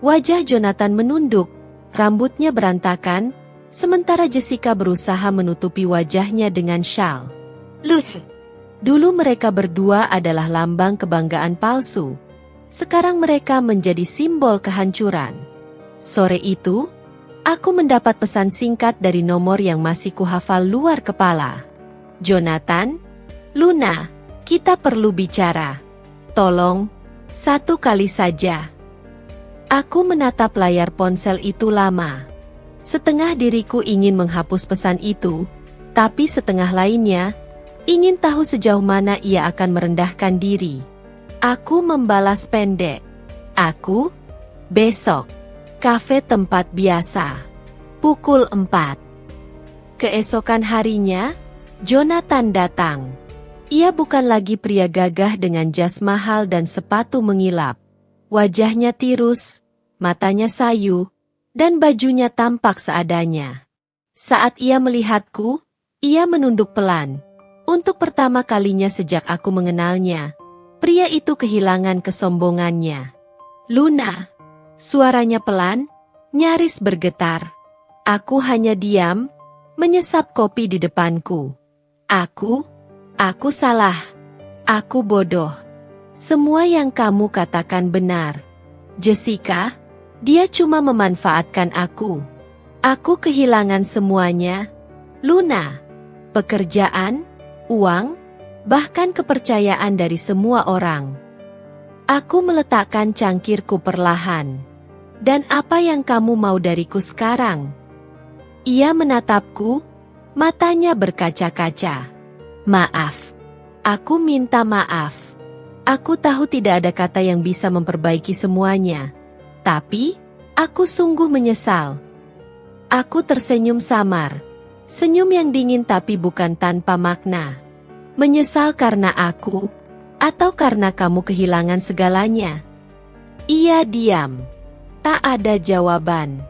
Wajah Jonathan menunduk, rambutnya berantakan, sementara Jessica berusaha menutupi wajahnya dengan syal. Dulu mereka berdua adalah lambang kebanggaan palsu. Sekarang mereka menjadi simbol kehancuran. Sore itu, aku mendapat pesan singkat dari nomor yang masih kuhafal luar kepala. Jonathan, Luna, kita perlu bicara. Tolong, satu kali saja. Aku menatap layar ponsel itu lama. Setengah diriku ingin menghapus pesan itu, tapi setengah lainnya ingin tahu sejauh mana ia akan merendahkan diri. Aku membalas pendek. Aku, besok, kafe tempat biasa, pukul 4. Keesokan harinya, Jonathan datang. Ia bukan lagi pria gagah dengan jas mahal dan sepatu mengilap. Wajahnya tirus, matanya sayu, dan bajunya tampak seadanya. Saat ia melihatku, ia menunduk pelan. Untuk pertama kalinya sejak aku mengenalnya, pria itu kehilangan kesombongannya. Luna, suaranya pelan, nyaris bergetar. Aku hanya diam, menyesap kopi di depanku. Aku salah. Aku bodoh. Semua yang kamu katakan benar. Jessica, dia cuma memanfaatkan aku. Aku kehilangan semuanya. Luna, pekerjaan, uang, bahkan kepercayaan dari semua orang. Aku meletakkan cangkirku perlahan. Dan apa yang kamu mau dariku sekarang? Ia menatapku, matanya berkaca-kaca. Maaf. Aku minta maaf. Aku tahu tidak ada kata yang bisa memperbaiki semuanya. Tapi, aku sungguh menyesal. Aku tersenyum samar. Senyum yang dingin tapi bukan tanpa makna. Menyesal karena aku, atau karena kamu kehilangan segalanya? Ia diam. Tak ada jawaban.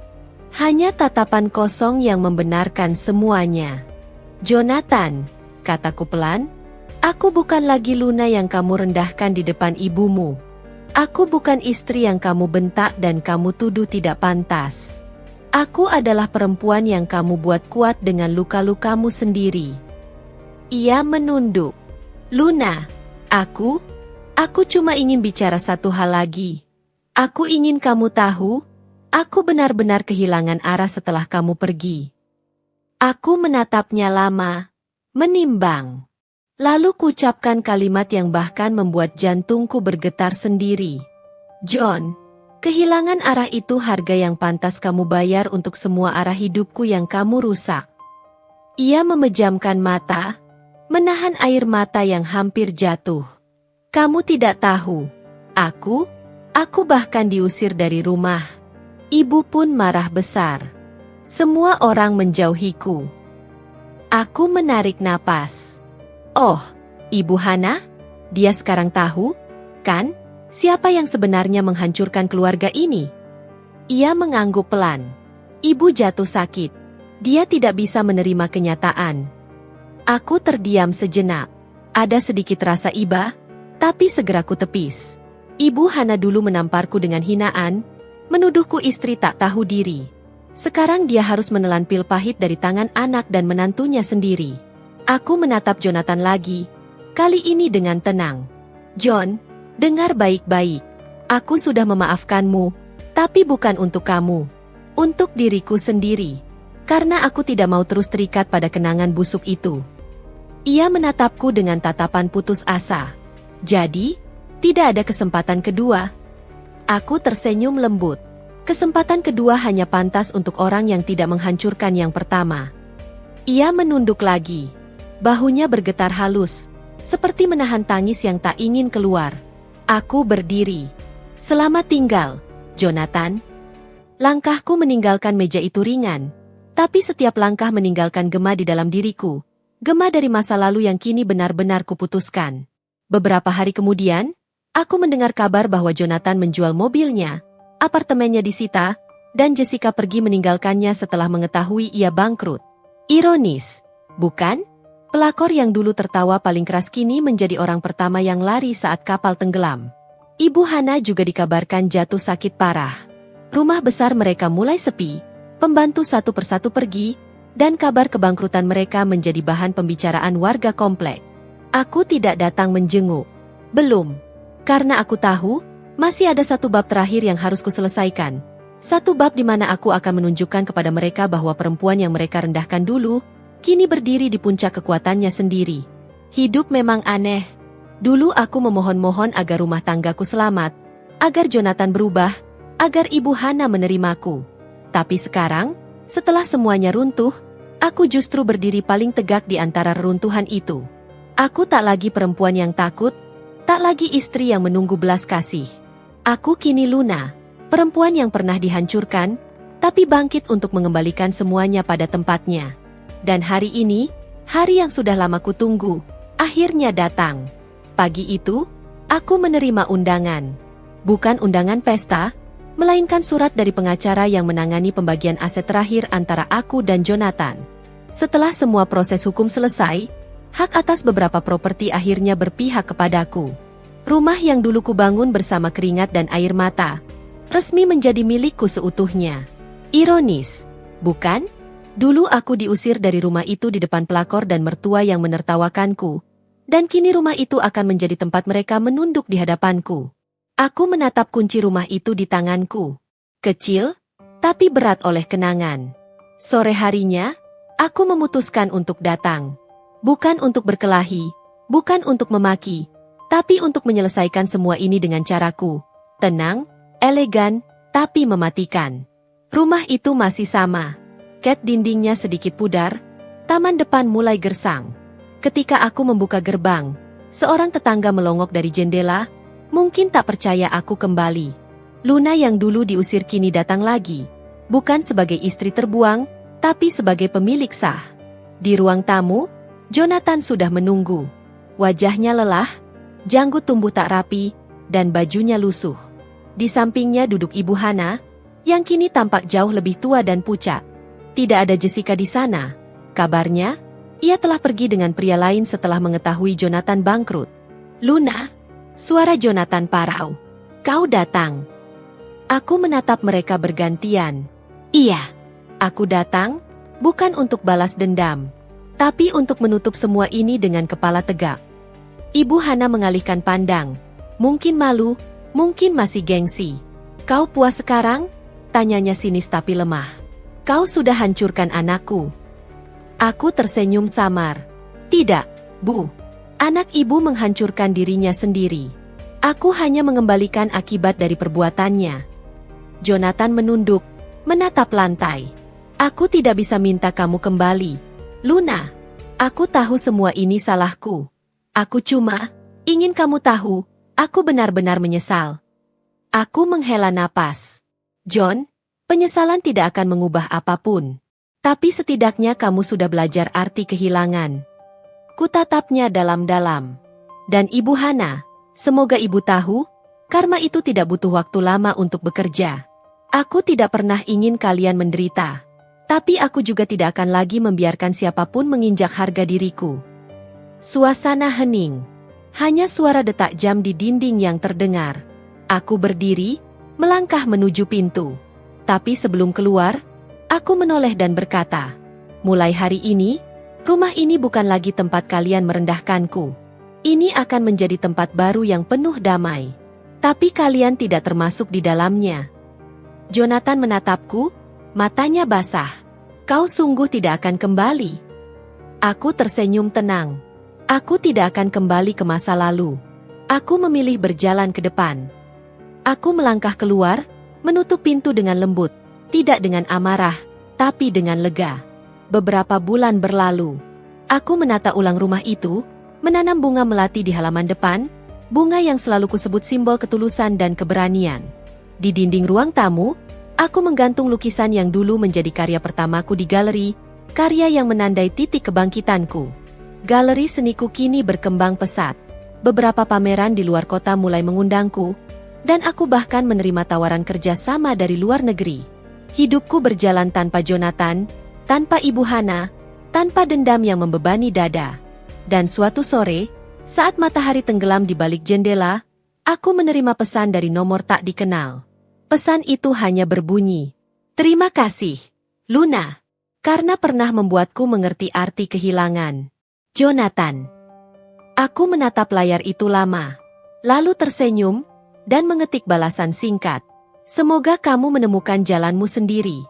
Hanya tatapan kosong yang membenarkan semuanya. Jonathan, kataku pelan, aku bukan lagi Luna yang kamu rendahkan di depan ibumu. Aku bukan istri yang kamu bentak dan kamu tuduh tidak pantas. Aku adalah perempuan yang kamu buat kuat dengan luka-lukamu sendiri. Ia menunduk. Luna, aku cuma ingin bicara satu hal lagi. Aku ingin kamu tahu, aku benar-benar kehilangan arah setelah kamu pergi. Aku menatapnya lama, menimbang. Lalu kucapkan kalimat yang bahkan membuat jantungku bergetar sendiri. John, kehilangan arah itu harga yang pantas kamu bayar untuk semua arah hidupku yang kamu rusak. Ia memejamkan mata, menahan air mata yang hampir jatuh. Kamu tidak tahu, aku bahkan diusir dari rumah. Ibu pun marah besar. Semua orang menjauhiku. Aku menarik napas. Oh, Ibu Hana? Dia sekarang tahu, kan? Siapa yang sebenarnya menghancurkan keluarga ini? Ia mengangguk pelan. Ibu jatuh sakit. Dia tidak bisa menerima kenyataan. Aku terdiam sejenak. Ada sedikit rasa iba, tapi segera ku tepis. Ibu Hana dulu menamparku dengan hinaan, menuduhku istri tak tahu diri. Sekarang dia harus menelan pil pahit dari tangan anak dan menantunya sendiri. Aku menatap Jonathan lagi, kali ini dengan tenang. John, dengar baik-baik. Aku sudah memaafkanmu, tapi bukan untuk kamu. Untuk diriku sendiri. Karena aku tidak mau terus terikat pada kenangan busuk itu. Ia menatapku dengan tatapan putus asa. Jadi, tidak ada kesempatan kedua. Aku tersenyum lembut. Kesempatan kedua hanya pantas untuk orang yang tidak menghancurkan yang pertama. Ia menunduk lagi. Bahunya bergetar halus, seperti menahan tangis yang tak ingin keluar. Aku berdiri. Selamat tinggal, Jonathan. Langkahku meninggalkan meja itu ringan, tapi setiap langkah meninggalkan gema di dalam diriku. Gema dari masa lalu yang kini benar-benar kuputuskan. Beberapa hari kemudian, aku mendengar kabar bahwa Jonathan menjual mobilnya, apartemennya disita, dan Jessica pergi meninggalkannya setelah mengetahui ia bangkrut. Ironis, bukan? Pelakor yang dulu tertawa paling keras kini menjadi orang pertama yang lari saat kapal tenggelam. Ibu Hana juga dikabarkan jatuh sakit parah. Rumah besar mereka mulai sepi, pembantu satu persatu pergi, dan kabar kebangkrutan mereka menjadi bahan pembicaraan warga komplek. Aku tidak datang menjenguk. Belum. Karena aku tahu, masih ada satu bab terakhir yang harus kuselesaikan. Satu bab di mana aku akan menunjukkan kepada mereka bahwa perempuan yang mereka rendahkan dulu, kini berdiri di puncak kekuatannya sendiri. Hidup memang aneh. Dulu aku memohon-mohon agar rumah tanggaku selamat, agar Jonathan berubah, agar Ibu Hana menerimaku. Tapi sekarang, setelah semuanya runtuh, aku justru berdiri paling tegak di antara reruntuhan itu. Aku tak lagi perempuan yang takut, tak lagi istri yang menunggu belas kasih. Aku kini Luna, perempuan yang pernah dihancurkan, tapi bangkit untuk mengembalikan semuanya pada tempatnya. Dan hari ini, hari yang sudah lama kutunggu, akhirnya datang. Pagi itu, aku menerima undangan. Bukan undangan pesta, melainkan surat dari pengacara yang menangani pembagian aset terakhir antara aku dan Jonathan. Setelah semua proses hukum selesai, hak atas beberapa properti akhirnya berpihak kepadaku. Rumah yang dulu kubangun bersama keringat dan air mata, resmi menjadi milikku seutuhnya. Ironis, bukan? Dulu aku diusir dari rumah itu di depan pelakor dan mertua yang menertawakanku, dan kini rumah itu akan menjadi tempat mereka menunduk di hadapanku. Aku menatap kunci rumah itu di tanganku. Kecil, tapi berat oleh kenangan. Sore harinya, aku memutuskan untuk datang. Bukan untuk berkelahi, bukan untuk memaki, tapi untuk menyelesaikan semua ini dengan caraku. Tenang, elegan, tapi mematikan. Rumah itu masih sama. Cat dindingnya sedikit pudar, taman depan mulai gersang. Ketika aku membuka gerbang, seorang tetangga melongok dari jendela, mungkin tak percaya aku kembali. Luna yang dulu diusir kini datang lagi, bukan sebagai istri terbuang, tapi sebagai pemilik sah. Di ruang tamu, Jonathan sudah menunggu. Wajahnya lelah, janggut tumbuh tak rapi, dan bajunya lusuh. Di sampingnya duduk Ibu Hana, yang kini tampak jauh lebih tua dan pucat. Tidak ada Jessica di sana. Kabarnya, ia telah pergi dengan pria lain setelah mengetahui Jonathan bangkrut. Luna, suara Jonathan parau. Kau datang. Aku menatap mereka bergantian. Iya, aku datang, bukan untuk balas dendam, tapi untuk menutup semua ini dengan kepala tegak. Ibu Hana mengalihkan pandang. Mungkin malu, mungkin masih gengsi. Kau puas sekarang? Tanyanya sinis tapi lemah. Kau sudah hancurkan anakku. Aku tersenyum samar. Tidak, Bu. Anak ibu menghancurkan dirinya sendiri. Aku hanya mengembalikan akibat dari perbuatannya. Jonathan menunduk, menatap lantai. Aku tidak bisa minta kamu kembali. Luna, aku tahu semua ini salahku. Aku cuma ingin kamu tahu, aku benar-benar menyesal. Aku menghela napas. John, penyesalan tidak akan mengubah apapun. Tapi setidaknya kamu sudah belajar arti kehilangan. Kutatapnya dalam-dalam. Dan Ibu Hana, semoga Ibu tahu, karma itu tidak butuh waktu lama untuk bekerja. Aku tidak pernah ingin kalian menderita. Tapi aku juga tidak akan lagi membiarkan siapapun menginjak harga diriku. Suasana hening. Hanya suara detak jam di dinding yang terdengar. Aku berdiri, melangkah menuju pintu. Tapi sebelum keluar, aku menoleh dan berkata, mulai hari ini, rumah ini bukan lagi tempat kalian merendahkanku. Ini akan menjadi tempat baru yang penuh damai. Tapi kalian tidak termasuk di dalamnya. Jonathan menatapku, matanya basah. Kau sungguh tidak akan kembali. Aku tersenyum tenang. Aku tidak akan kembali ke masa lalu. Aku memilih berjalan ke depan. Aku melangkah keluar, menutup pintu dengan lembut, tidak dengan amarah, tapi dengan lega. Beberapa bulan berlalu. Aku menata ulang rumah itu, menanam bunga melati di halaman depan, bunga yang selalu kusebut simbol ketulusan dan keberanian. Di dinding ruang tamu, aku menggantung lukisan yang dulu menjadi karya pertamaku di galeri, karya yang menandai titik kebangkitanku. Galeri seniku kini berkembang pesat. Beberapa pameran di luar kota mulai mengundangku, dan aku bahkan menerima tawaran kerja sama dari luar negeri. Hidupku berjalan tanpa Jonathan, tanpa Ibu Hana, tanpa dendam yang membebani dada. Dan suatu sore, saat matahari tenggelam di balik jendela, aku menerima pesan dari nomor tak dikenal. Pesan itu hanya berbunyi, "Terima kasih, Luna, karena pernah membuatku mengerti arti kehilangan. Jonathan." Aku menatap layar itu lama, lalu tersenyum, dan mengetik balasan singkat. "Semoga kamu menemukan jalanmu sendiri."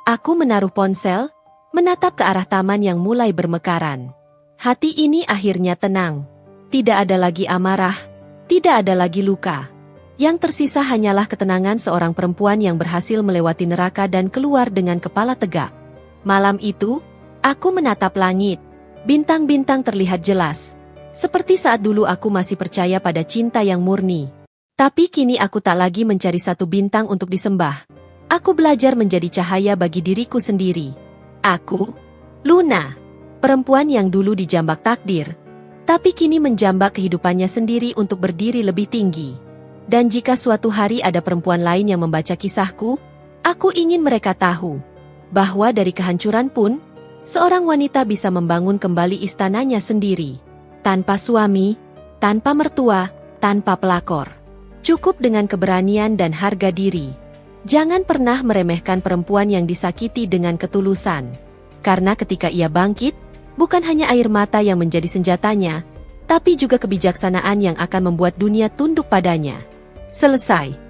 Aku menaruh ponsel, menatap ke arah taman yang mulai bermekaran. Hati ini akhirnya tenang. Tidak ada lagi amarah, tidak ada lagi luka. Yang tersisa hanyalah ketenangan seorang perempuan yang berhasil melewati neraka dan keluar dengan kepala tegak. Malam itu, aku menatap langit. Bintang-bintang terlihat jelas. Seperti saat dulu aku masih percaya pada cinta yang murni. Tapi kini aku tak lagi mencari satu bintang untuk disembah. Aku belajar menjadi cahaya bagi diriku sendiri. Aku, Luna, perempuan yang dulu dijambak takdir, tapi kini menjambak kehidupannya sendiri untuk berdiri lebih tinggi. Dan jika suatu hari ada perempuan lain yang membaca kisahku, aku ingin mereka tahu bahwa dari kehancuran pun, seorang wanita bisa membangun kembali istananya sendiri. Tanpa suami, tanpa mertua, tanpa pelakor. Cukup dengan keberanian dan harga diri. Jangan pernah meremehkan perempuan yang disakiti dengan ketulusan. Karena ketika ia bangkit, bukan hanya air mata yang menjadi senjatanya, tapi juga kebijaksanaan yang akan membuat dunia tunduk padanya. Selesai.